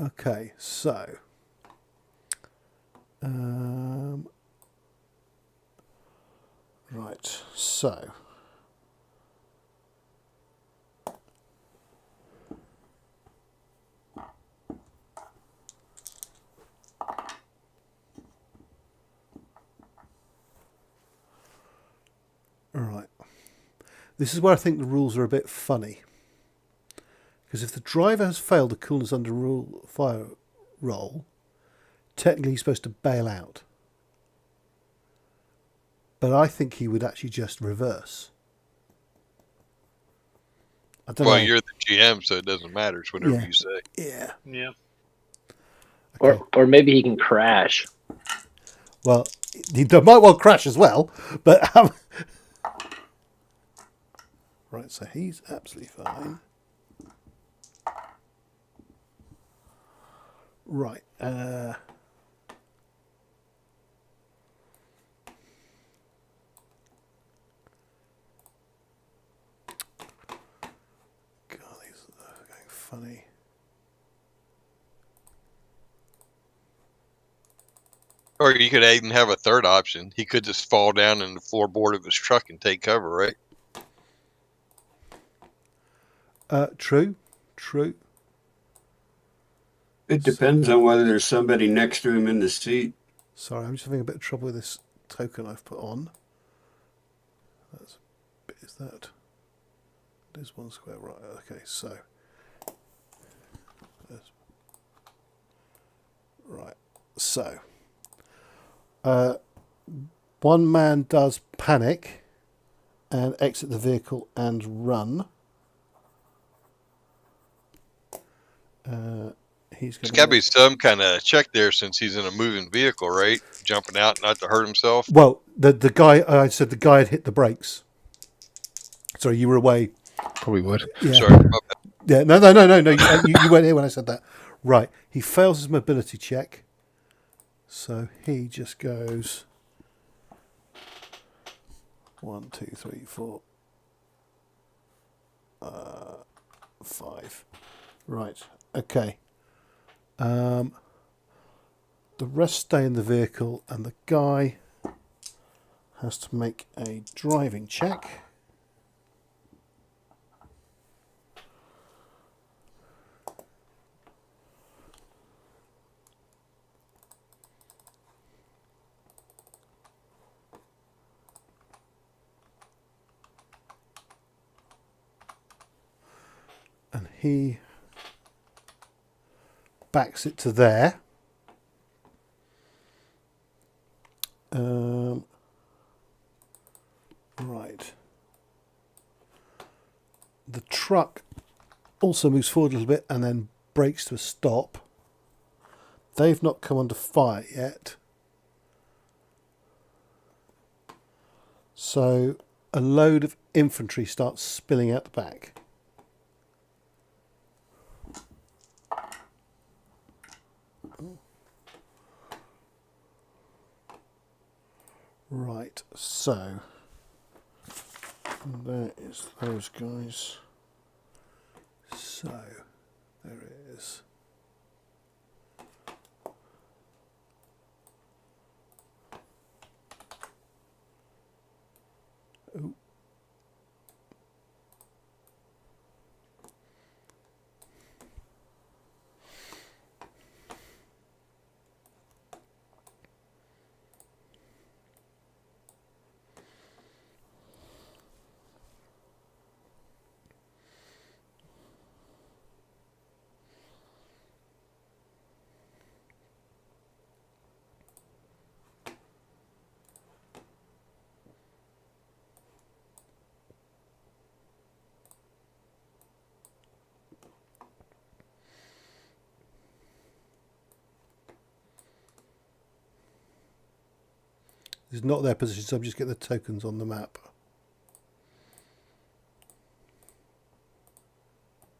Okay, so right, so right. This is where I think the rules are a bit funny. Because if the driver has failed the coolness under fire roll, technically he's supposed to bail out. but I think he would actually just reverse. I don't Well, know. you're the GM, so it doesn't matter. It's whatever Yeah. you say. Yeah. Yeah. Okay. Or maybe he can crash. Well, he might well crash as well, but right. So he's absolutely fine. Right. God, these are going funny. Or you could even have a third option. He could just fall down in the floorboard of his truck and take cover, right? True. It depends on whether there's somebody next to him in the seat. Sorry, I'm just having a bit of trouble with this token I've put on. That's a bit, is that? There's 1 square, right? Okay, so. Right, so. One man does panic and exit the vehicle and run. He's There's going got to be some kind of check there since he's in a moving vehicle, right? Jumping out not to hurt himself. Well, the guy, I said the guy had hit the brakes. Sorry, you were away. Probably would. Yeah. Sorry. My bad. Yeah, no. You weren't here when I said that. Right. He fails his mobility check. So he just goes 1, 2, 3, 4, 5. Right. Okay. The rest stay in the vehicle, and the guy has to make a driving check. And he backs it to there. Right. The truck also moves forward a little bit and then brakes to a stop. They've not come under fire yet. So a load of infantry starts spilling out the back. Right, so there is those guys. So there it is. Ooh. This is not their position, so I'm just getting the tokens on the map.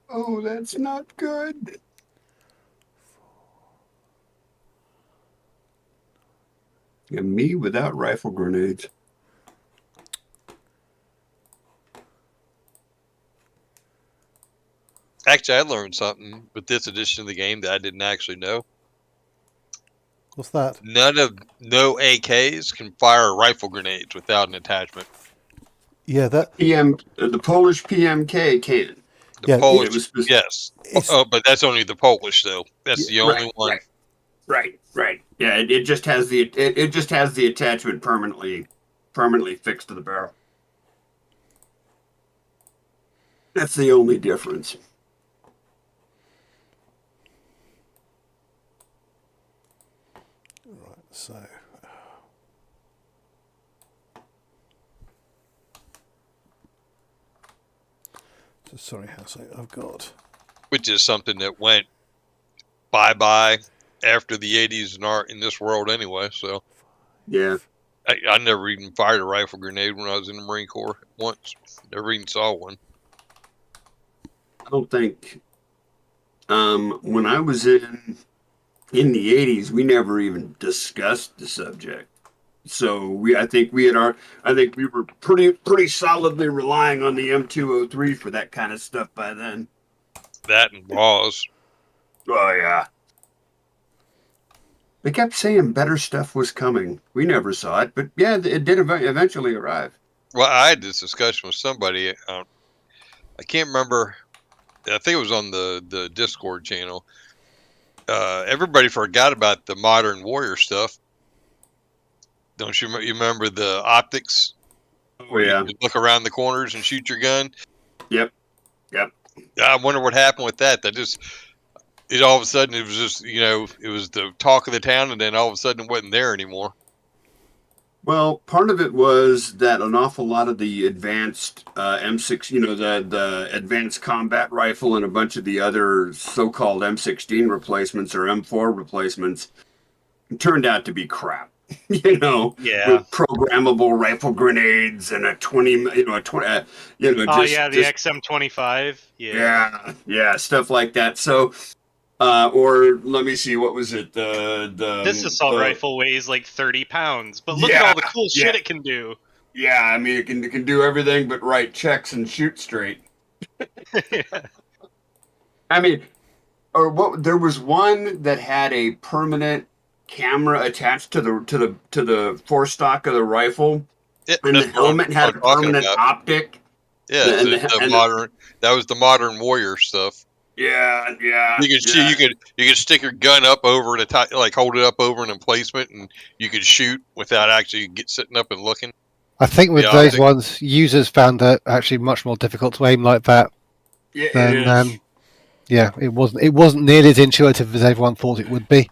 Oh, that's not good. Yeah, me without rifle grenades. Actually, I learned something with this edition of the game that I didn't actually know. What's that? No AKs can fire rifle grenades without an attachment. Yeah, that. The Polish PMK can. The Yeah, Polish, yes. it's- Oh, but that's only the Polish, though. That's the only one. Right. Yeah, it just has it just has the attachment permanently fixed to the barrel. That's the only difference. Right, so Sorry, I've got. which is something that went bye-bye after the 80s and aren't in this world anyway. So Yeah. I never even fired a rifle grenade when I was in the Marine Corps once. Never even saw one. I don't think when I was in the 80s, we never even discussed the subject. So I think we were pretty solidly relying on the M203 for that kind of stuff by then. That and Raws. Oh yeah. They kept saying better stuff was coming. We never saw it, but yeah, it did eventually arrive. Well, I had this discussion with somebody. I can't remember. I think it was on the Discord channel. Everybody forgot about the modern warrior stuff. Don't you remember the optics? Oh yeah. You could look around the corners and shoot your gun. Yep. I wonder what happened with that. All of a sudden it was just, it was the talk of the town, and then all of a sudden it wasn't there anymore. Well, part of it was that an awful lot of the advanced M6, the advanced combat rifle and a bunch of the other so-called M16 replacements or M4 replacements turned out to be crap. Yeah. With programmable rifle grenades and a 20, The XM25. Yeah, stuff like that. So, or let me see, what was it? This assault rifle weighs like 30 pounds, but look at all the cool shit it can do. Yeah, I mean, it can do everything but write checks and shoot straight. I mean, there was one that had a permanent camera attached to the forestock of the rifle, and the helmet had a permanent optic. Yeah, that was the modern warrior stuff. Yeah. You could stick your gun up over the top, like hold it up over an emplacement, and you could shoot without actually sitting up and looking. I think with those ones, users found it actually much more difficult to aim like that. Yeah, it wasn't nearly as intuitive as everyone thought it would be.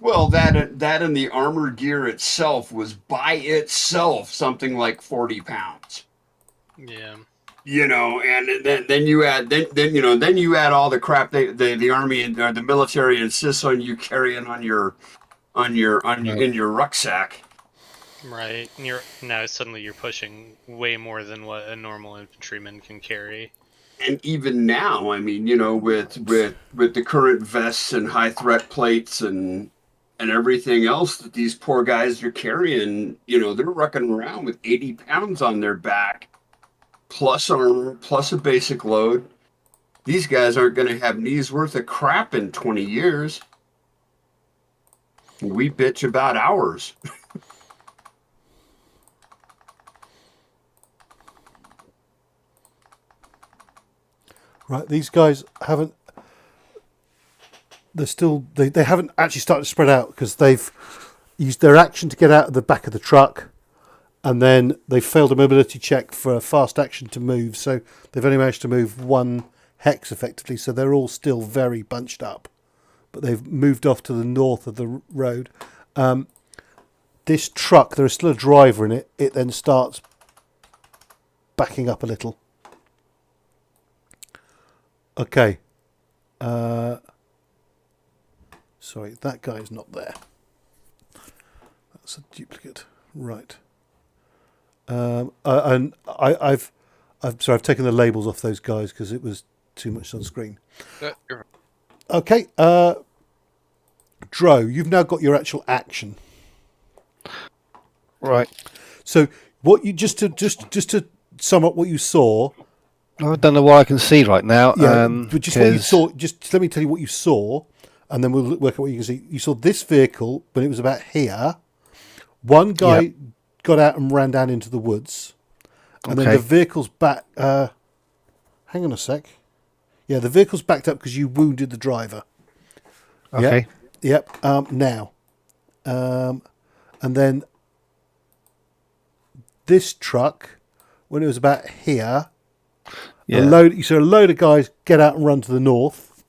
Well, that and the armor gear itself was by itself something like 40 pounds. Yeah. And then you add all the crap the army and the military insists on you carrying in your rucksack. Right. Now suddenly you're pushing way more than what a normal infantryman can carry. And even now, I mean, with the current vests and high threat plates and everything else that these poor guys are carrying, they're rucking around with 80 pounds on their back, plus armor, plus a basic load. These guys aren't going to have knees worth of crap in 20 years. We bitch about ours. Right, these guys haven't. They haven't actually started to spread out because they've used their action to get out of the back of the truck, and then they failed a mobility check for a fast action to move. So they've only managed to move one hex effectively. So they're all still very bunched up, but they've moved off to the north of the road. This truck, there is still a driver in it. It then starts backing up a little. Okay. Sorry, that guy's not there. That's a duplicate. Right. And I've taken the labels off those guys because it was too much on screen. Okay. Dro, you've now got your actual action. Right. So what you just to sum up what you saw. I don't know what I can see right now. Yeah, but just what you saw. Just let me tell you what you saw, and then we'll work out what you can see. You saw this vehicle when it was about here. One guy got out and ran down into the woods, and then the vehicle's back. Hang on a sec. Yeah, the vehicle's backed up because you wounded the driver. Okay. Yep. Now, and then this truck, when it was about here. Yeah. You saw a load of guys get out and run to the north,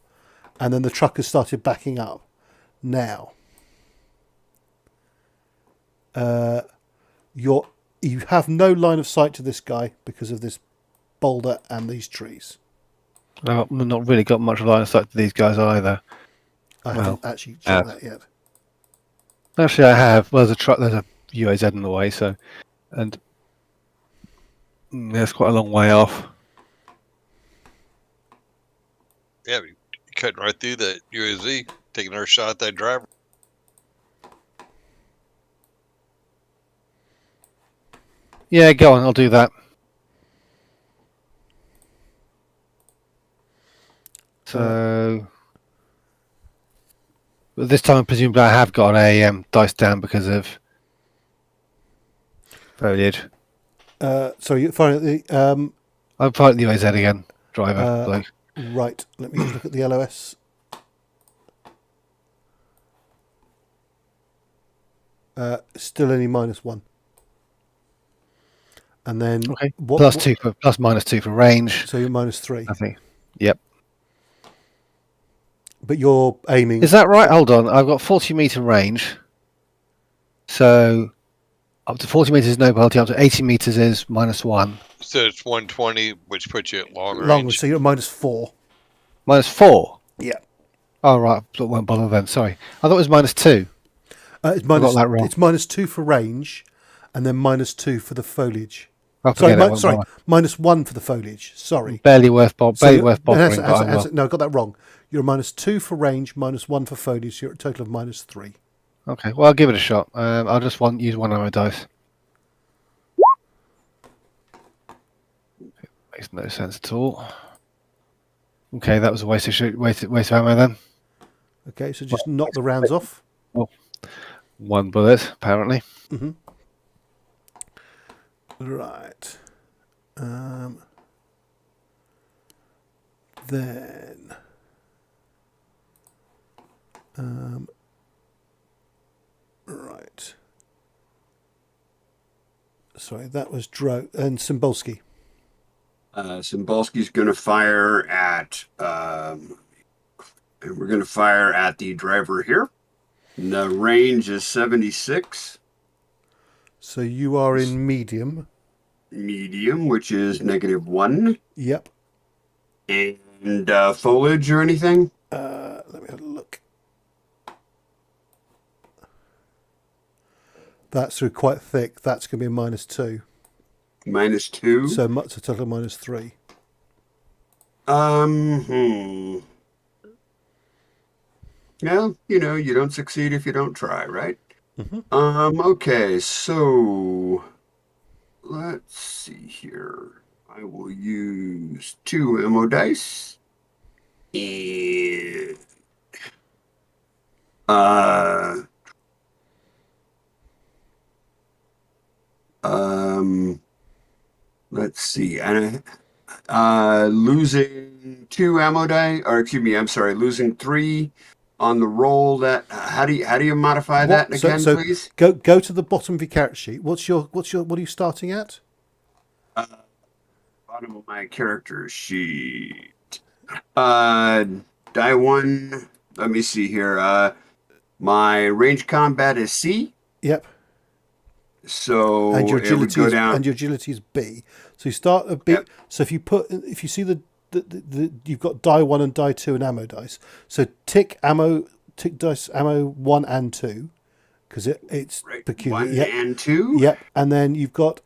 and then the truck has started backing up. Now, you have no line of sight to this guy because of this boulder and these trees. I've not really got much line of sight to these guys either. I Well, haven't actually checked that yet. Actually, I have. Well, there's a UAZ in the way, so and that's quite a long way off. Yeah, we cutting right through that UAZ, taking our shot at that driver. Yeah, go on. I'll do that. So, but this time, presumably, I have got a dice down because of foliage. So you're firing at the I'm fighting the UAZ again, driver. Bloke. right. Let me look at the LOS. Still only -1. And then Okay. what, Plus -2 for range. so you're -3. I think. Yep. But you're aiming. Is that right? Hold on. I've got 40-meter range. So up to 40 meters is no penalty. Up to 80 meters is -1. So it's 120, which puts you at long Long, range. so you're at -4. -4. Yeah. Oh right, I won't bother then. Sorry, I thought it was -2. It's got that wrong. It's -2 for range, and then -2 for the foliage. Oh, Sorry, forget it, won't bother. -1 for the foliage. Sorry. Barely worth bothering. No, but I will. no, I got that wrong. You're -2 for range, -1 for foliage. So you're at a total of -3. Okay, well I'll give it a shot. I'll just use one of my dice. Makes no sense at all. Okay, that was a waste of ammo then. Okay, so just knock the rounds off. One bullet, apparently. Right. Then. Right. Sorry, that was Dro and Cymbalski. Cymbalski's going to fire at, and we're going to fire at the driver here. And the range is 76. So you are in medium. Medium, which is -1. Yep. And foliage or anything? Let me have a look. That's through quite thick. That's going to be a -2. -2. So much a total of -3. Yeah, you don't succeed if you don't try, right? Okay, so let's see here. I will use 2 ammo dice. And let's see. And losing 2 ammo die, or excuse me, I'm sorry, losing 3 on the roll. That how do you modify that again, please? Go to the bottom of your character sheet. What are you starting at? Bottom of my character sheet. Die 1. Let me see here. My range combat is C. Yep. So and your agility it would go down. And your agility is B. So you start a B. Yep. So if you see the you've got die 1 and die 2 and ammo dice. So tick dice ammo 1 and 2 because it's peculiar. 1 and 2. Yep. And then you've got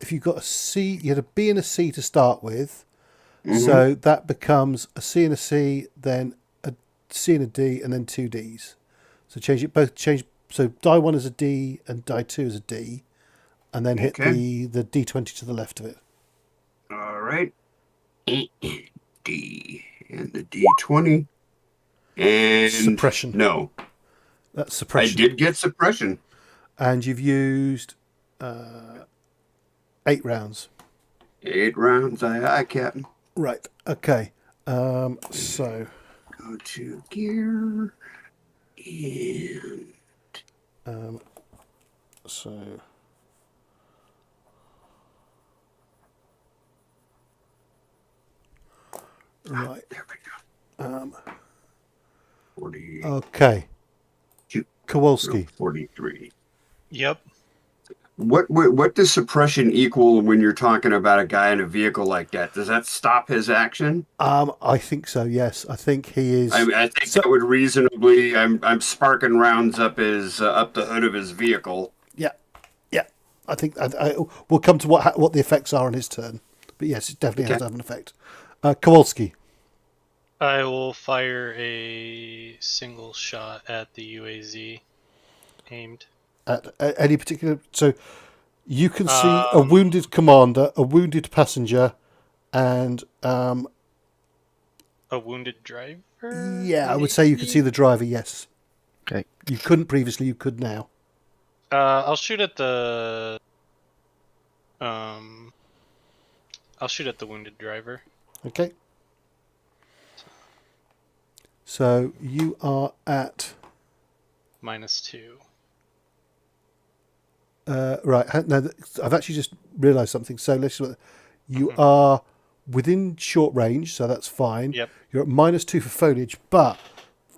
if you've got a C, you had a B and a C to start with. So that becomes a C and a C, then a C and a D, and then 2 Ds. So change. So die 1 is a D and die 2 is a D, and then hit the D20 to the left of it. All right. D and the D20 and suppression. No, that's suppression. I did get suppression, and you've used 8 rounds. 8 rounds. Aye, Captain. Right. Okay. So go to gear and so. Right. There we go. 40. Okay. Kowalski. 43. Yep. What does suppression equal when you're talking about a guy in a vehicle like that? Does that stop his action? I think so. Yes, I think he is. I think So that would reasonably. I'm sparking rounds up his up the hood of his vehicle. yeah, yeah. I think we'll come to what the effects are on his turn. But yes, it definitely has Okay. to have an effect. Kowalski. I will fire a single shot at the UAZ aimed. At any particular, so you can see a wounded commander, a wounded passenger, and A wounded driver? yeah, I would say you can see the driver. Yes, Okay. you couldn't previously. You could now. I'll shoot at the wounded driver. Okay. So you are at -2. right. No, I've actually just realised something. So you are within short range, so that's fine. Yep. You're at -2 for foliage, but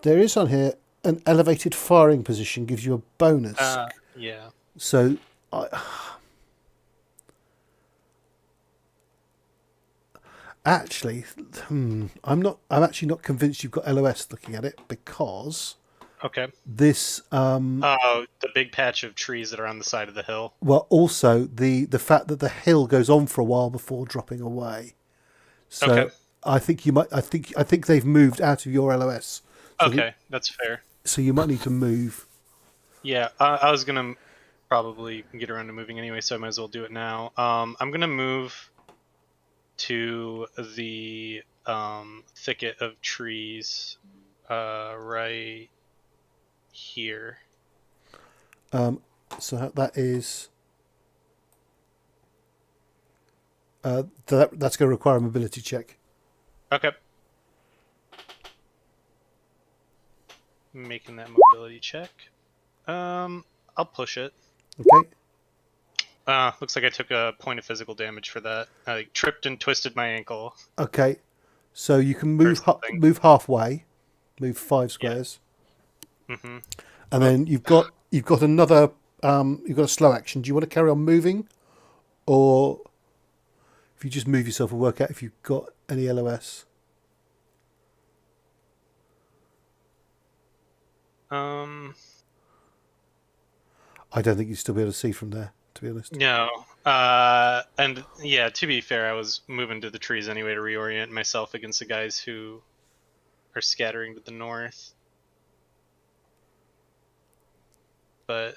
there is on here an elevated firing position gives you a bonus. Yeah. So actually, I'm actually not convinced you've got LOS looking at it, because Okay. this Oh, the big patch of trees that are on the side of the hill. well, also the fact that the hill goes on for a while before dropping away. So Okay. I think you might. I think they've moved out of your LOS. So Okay, that's fair. so you might need to move. Yeah, I was gonna probably get around to moving anyway, so I might as well do it now. I'm gonna move to the thicket of trees, right here. So that is. That's going to require a mobility check. Okay. Making that mobility check. I'll push it. Okay. Looks like I took a point of physical damage for that. I tripped and twisted my ankle. Okay. So you can move something. move halfway, move 5 squares, Mm-hmm. and then you've got another you've got a slow action. Do you want to carry on moving, or if you just move yourself and work out if you've got any LOS? I don't think you'd still be able to see from there, to be honest. No. And yeah, to be fair, I was moving to the trees anyway to reorient myself against the guys who are scattering to the north. But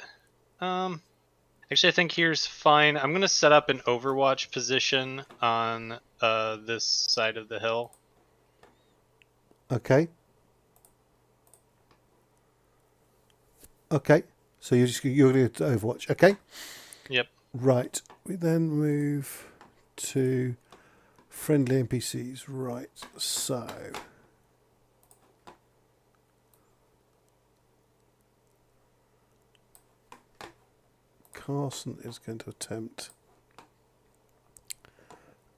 actually, I think here's fine. I'm gonna set up an overwatch position on this side of the hill. Okay. Okay. So you're going to Overwatch. Okay. Yep. Right. We then move to friendly NPCs. Right. So Carson is going to attempt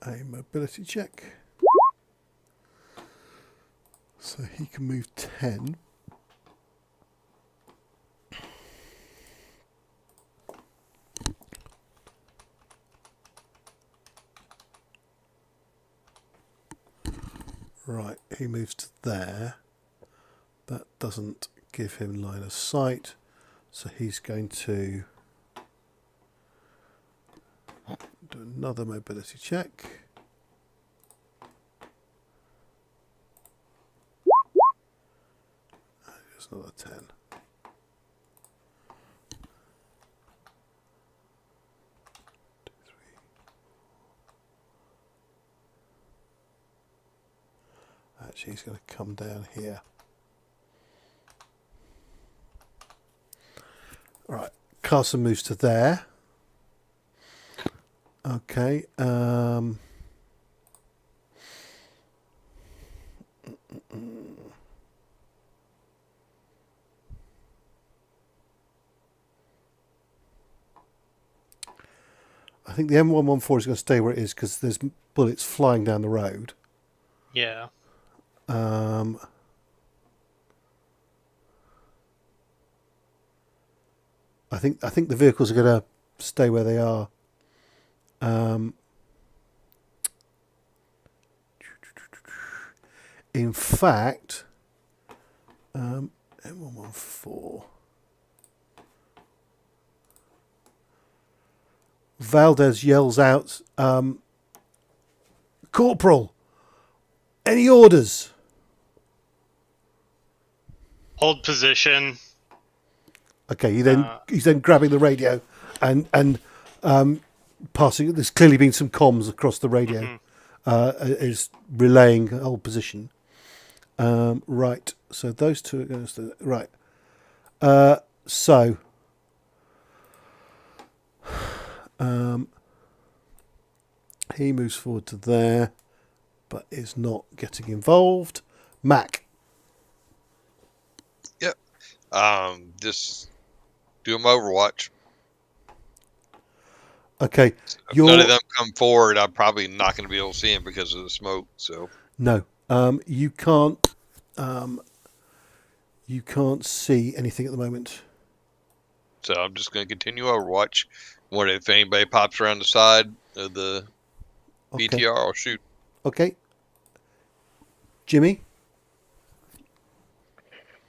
a mobility check. So he can move 10. Right, he moves to there. That doesn't give him line of sight, so he's going to do another mobility check. There's another 10. Actually, he's going to come down here. Right, Carson moves to there. Okay. I think the M114 is going to stay where it is because there's bullets flying down the road. Yeah. I think the vehicles are going to stay where they are. In fact, M114. Valdez yells out, Corporal, any orders? Hold position. Okay, he's then grabbing the radio and passing. There's clearly been some comms across the radio. Is relaying hold position. Right, so those two are going to right. So he moves forward to there, but is not getting involved. Mac. Yep. Just do them Overwatch. Okay, If none of them come forward, I'm probably not going to be able to see them because of the smoke. So no, you can't see anything at the moment. So I'm just going to continue Overwatch. What if anybody pops around the side of the BTR, I'll shoot. Okay. Jimmy?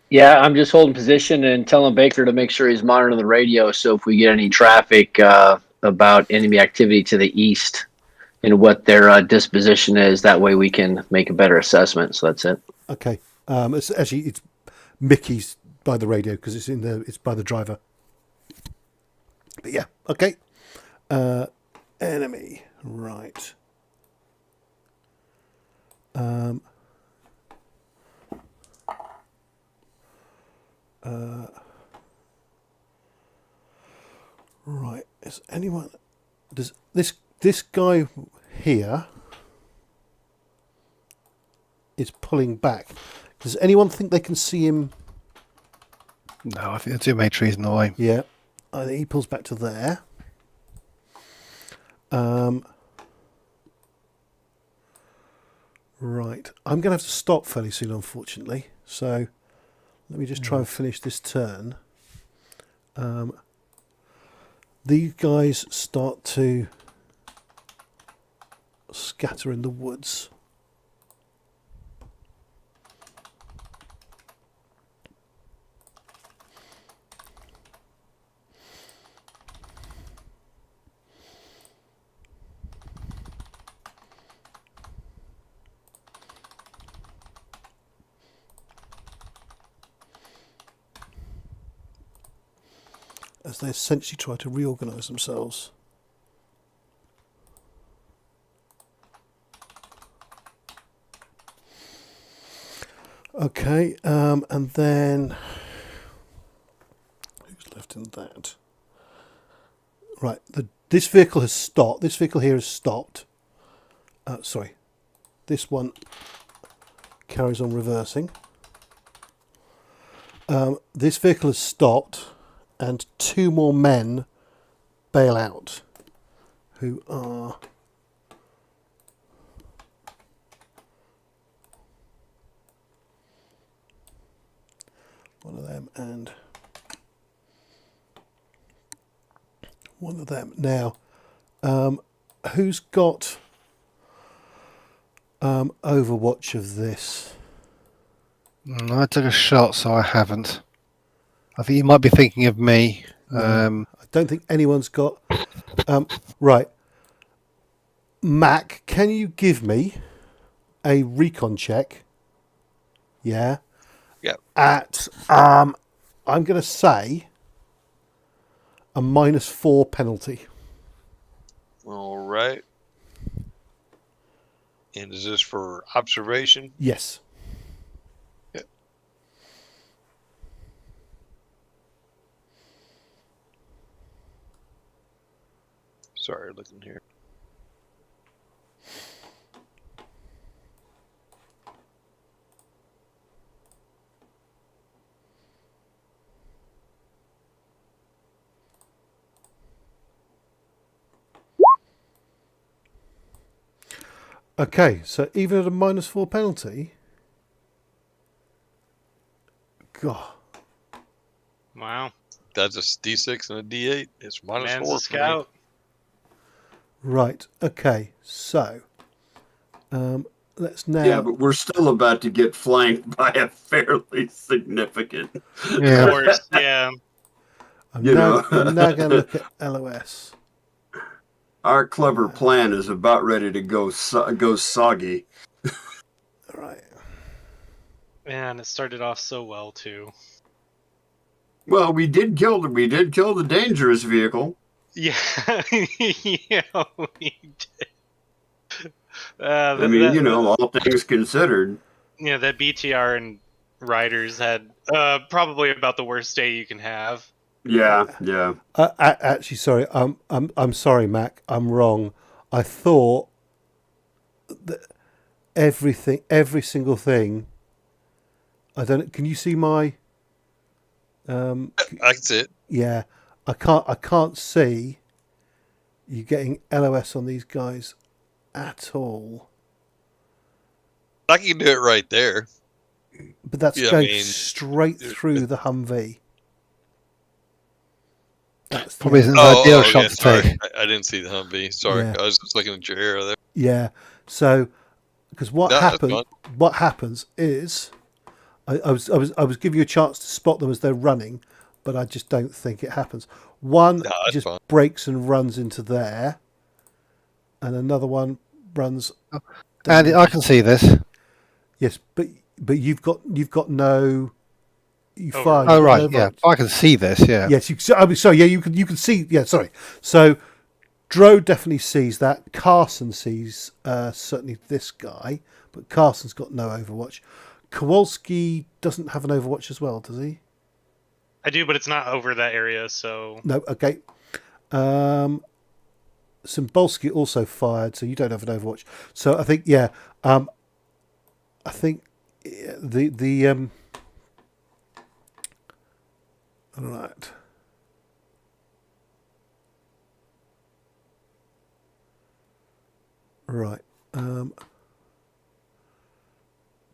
Yeah, I'm just holding position and telling Baker to make sure he's monitoring the radio. So if we get any traffic about enemy activity to the east and what their disposition is, that way we can make a better assessment. So that's it. Okay. It's Mickey's by the radio because it's by the driver. But yeah, okay. Enemy, right. Right. Is anyone? Does this guy here is pulling back? Does anyone think they can see him? No, I think the two main trees in the way. Yeah. I think he pulls back to there. Right. I'm going to have to stop fairly soon, unfortunately. So let me just try and finish this turn. These guys start to scatter in the woods. As they essentially try to reorganise themselves. Okay, and then who's left in that? Right, this vehicle has stopped. This vehicle here has stopped. Sorry, this one carries on reversing. This vehicle has stopped. And two more men bail out, who are one of them and one of them. Now, who's got Overwatch of this? I took a shot, so I haven't. I think you might be thinking of me. I don't think anyone's got. Right. Mac, can you give me a recon check? Yeah. Yep. At, I'm going to say a -4 penalty. All right. And is this for observation? Yes. Sorry, looking here. Okay, so even at a -4 penalty, God, Wow. That's a D6 and a D8. It's -4 Man's a for me. scout. Right. Okay. So, let's now. Yeah, but we're still about to get flanked by a fairly significant. Of Yeah. course, yeah. I'm you now, know. I'm now going to look at LOS. Our clever plan is about ready to go soggy. All right. Man, it started off so well too. Well, we did kill the dangerous vehicle. Yeah, yeah, we did. I mean, you know, all things considered. Yeah, that BTR and Riders had probably about the worst day you can have. Yeah, yeah. Actually, sorry. I'm sorry, Mac. I'm wrong. I thought that every single thing. I don't. Can you see my? I can see it. Yeah, I can't see you getting LOS on these guys at all. I can do it right there. But that's Yeah, I going mean, straight through the Humvee. That's Probably isn't an Oh, ideal okay, shot to sorry. take. I didn't see the Humvee. Sorry, Yeah. I was just looking at your arrow there. Yeah. So, because what No, that's happened? fine. What happens is, I was giving you a chance to spot them as they're running, but I just don't think it happens. One No, that's just fine. breaks and runs into there, and another one runs. Andy, I can see this. Yes, but you've got no. You Overwatch. fired. Oh you've got right, no yeah, overwatch. I can see this. Yeah. Yes, I mean, sorry. Yeah, you can see. Yeah, sorry. So, Dro definitely sees that. Carson sees certainly this guy, but Carson's got no Overwatch. Kowalski doesn't have an Overwatch as well, does he? I do, but it's not over that area, so No. Okay. Cymbalski also fired, so you don't have an Overwatch. So I think I think the all right. Right.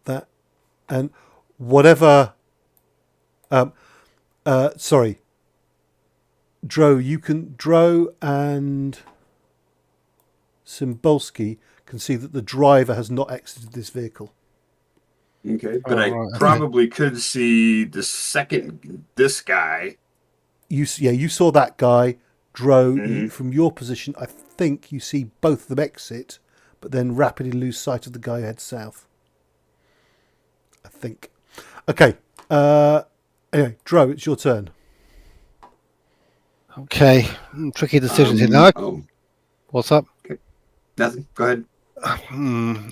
That and whatever. Sorry. Dro and Cymbalski can see that the driver has not exited this vehicle. Okay, but Oh, I right, okay. probably could see this guy. You saw that guy. Dro, Mhm. from your position, I think you see both of them exit, but then rapidly lose sight of the guy who heads south. I think. Okay. Anyway, Dro, it's your turn. Okay. Tricky decisions here. Now, Oh, what's up? nothing. Go ahead.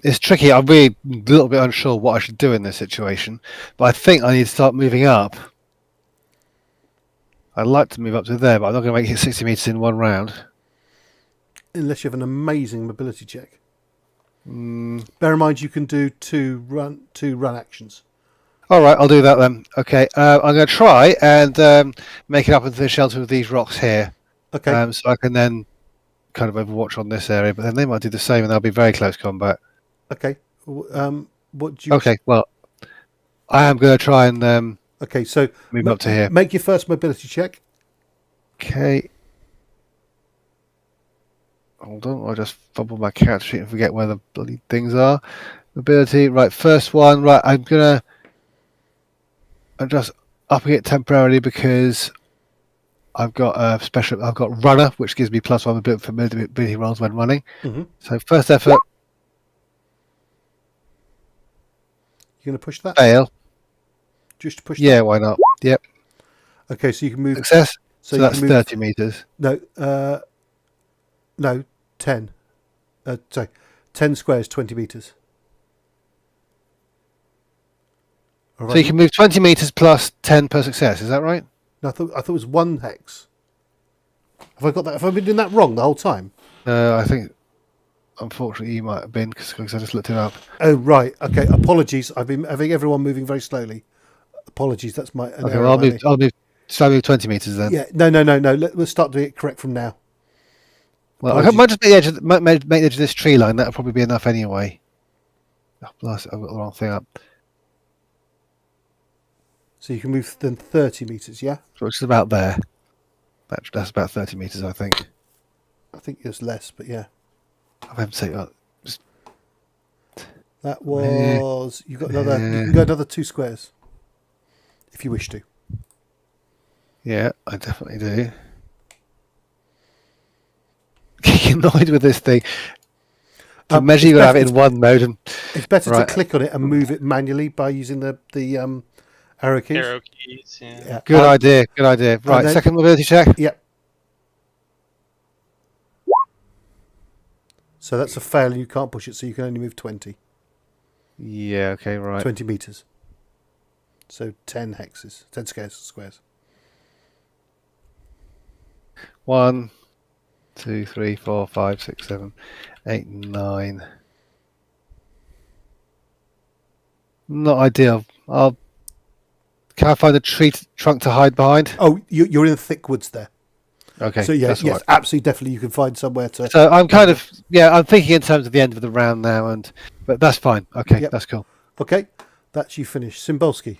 It's tricky. I'm really a little bit unsure what I should do in this situation, but I think I need to start moving up. I'd like to move up to there, but I'm not going to make it 60 meters in one round. Unless you have an amazing mobility check. Bear in mind, you can do two run actions. All right, I'll do that then. Okay, I'm going to try and make it up into the shelter of these rocks here. Okay. So I can then kind of overwatch on this area, but then they might do the same and they'll be very close combat. Okay. What do you? Okay, well, I am going to try and Okay. So move up to here. Make your first mobility check. Okay. Hold on, I'll just fumble my character sheet and forget where the bloody things are. Mobility, right, first one, right, I'm just upping it temporarily because I've got I've got runner, which gives me +1 mobility rolls when running. Mm-hmm. So first effort, You're going to push that? fail. Just push Yeah, why not? Yep. that? Okay, so you can move. Success. So you that's can move, 30 meters. No, 10. Sorry, 10 squares, 20 meters. All right. So you can move 20 meters plus 10 per success. Is that right? No, I thought it was 1 hex. Have I got that? Have I been doing that wrong the whole time? I think, unfortunately, you might have been because I just looked it up. Oh right. Okay. Apologies. I've been having everyone moving very slowly. Apologies. That's my. Okay, well, I'll move. So I move 20 meters then. Yeah. No. We'll start doing it correct from now. Well, I might just make the edge of this tree line. That'll probably be enough anyway. Oh, blast it, I've got the wrong thing up. So you can move then 30 meters. Yeah, Which is about there. That's about 30 meters, I think. I think it's less, but yeah. I haven't seen That was you got another. You can go another 2 squares if you wish to. Yeah, I definitely do. Getting annoyed with this thing. To measure, you have it in one mode. And, It's better right. to click on it and move it manually by using the arrow keys. Arrow keys, yeah. Yeah. Good idea. Good idea. Right, then- second mobility check. Yep. So that's a fail, and you can't push it, so you can only move 20. Yeah. Okay. Right. 20 meters. So 10 hexes, 10 squares. 1, 2, 3, 4, 5, 6, 7, 8, 9. Not ideal. Can I find a tree trunk to hide behind? Oh, you're in the thick woods there. Okay. So yeah, that's yes, all right. absolutely, definitely, you can find somewhere to. So I'm kind of I'm thinking in terms of the end of the round now, but that's fine. Okay, Yep. that's cool. Okay, that's you finished. Cymbalski.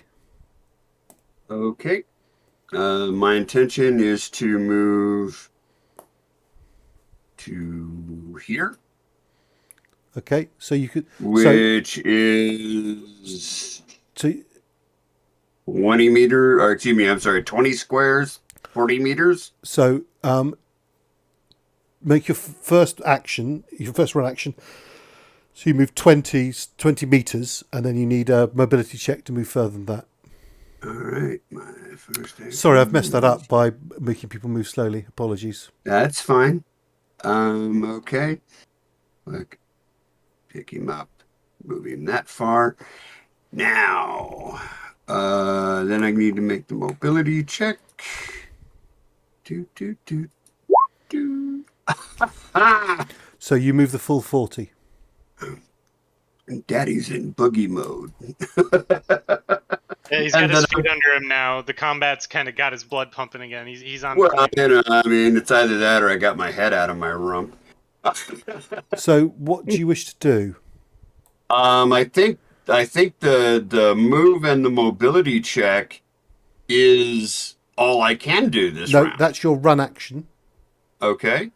Okay. My intention is to move to here, Okay, so you could. which is So 20 meter, or excuse me, I'm sorry, 20 squares, 40 meters. so make your first action, your first run action. So you move 20 meters, and then you need a mobility check to move further than that. All right, my first action. Sorry, I've messed that up by making people move slowly. Apologies. That's fine. Okay. Look, pick him up, move him that far. Now, then I need to make the mobility check. Do. So you move the full 40. Daddy's in boogie mode. Yeah, he's got And his then feet under him now. The combat's kind of got his blood pumping again. He's on. Well, point. I mean, it's either that or I got my head out of my rump. So what do you wish to do? I think the move and the mobility check is all I can do this No, round. that's your run action. Okay.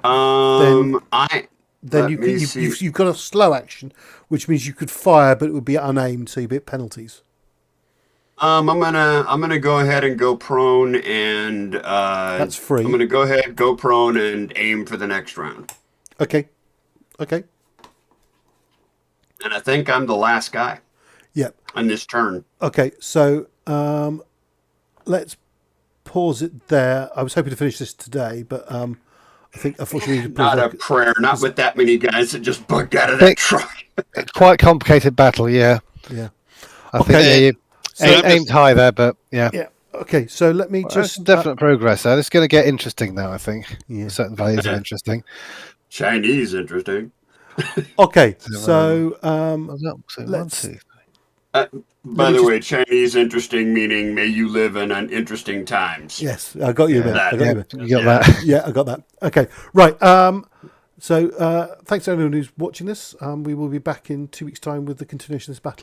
Then Let you me can, see. you've got a slow action, which means you could fire, but it would be unaimed, so you get penalties. I'm gonna go ahead and go prone and That's free. I'm gonna go ahead, go prone and aim for the next round. Okay. And I think I'm the last guy Yep. on this turn. Okay. So let's pause it there. I was hoping to finish this today, but I think unfortunately we need to pause Not a it. prayer, not with that many guys that just bugged out of that truck. Quite complicated battle. Yeah. Yeah. I think Okay. you aimed high there, but yeah. Yeah. Okay. So let me Well, just that's definite progress there. It's going to get interesting now. I think. Yeah. Certain values are interesting. Chinese, interesting. Okay. So So let's- 1, 2. By the way, Chinese interesting meaning may you live in uninteresting times. yes, I got you a bit. I got you a bit. You got that. Yeah, I got that. Okay, right. So thanks to everyone who's watching this. We will be back in 2 weeks' time with the continuation of this battle.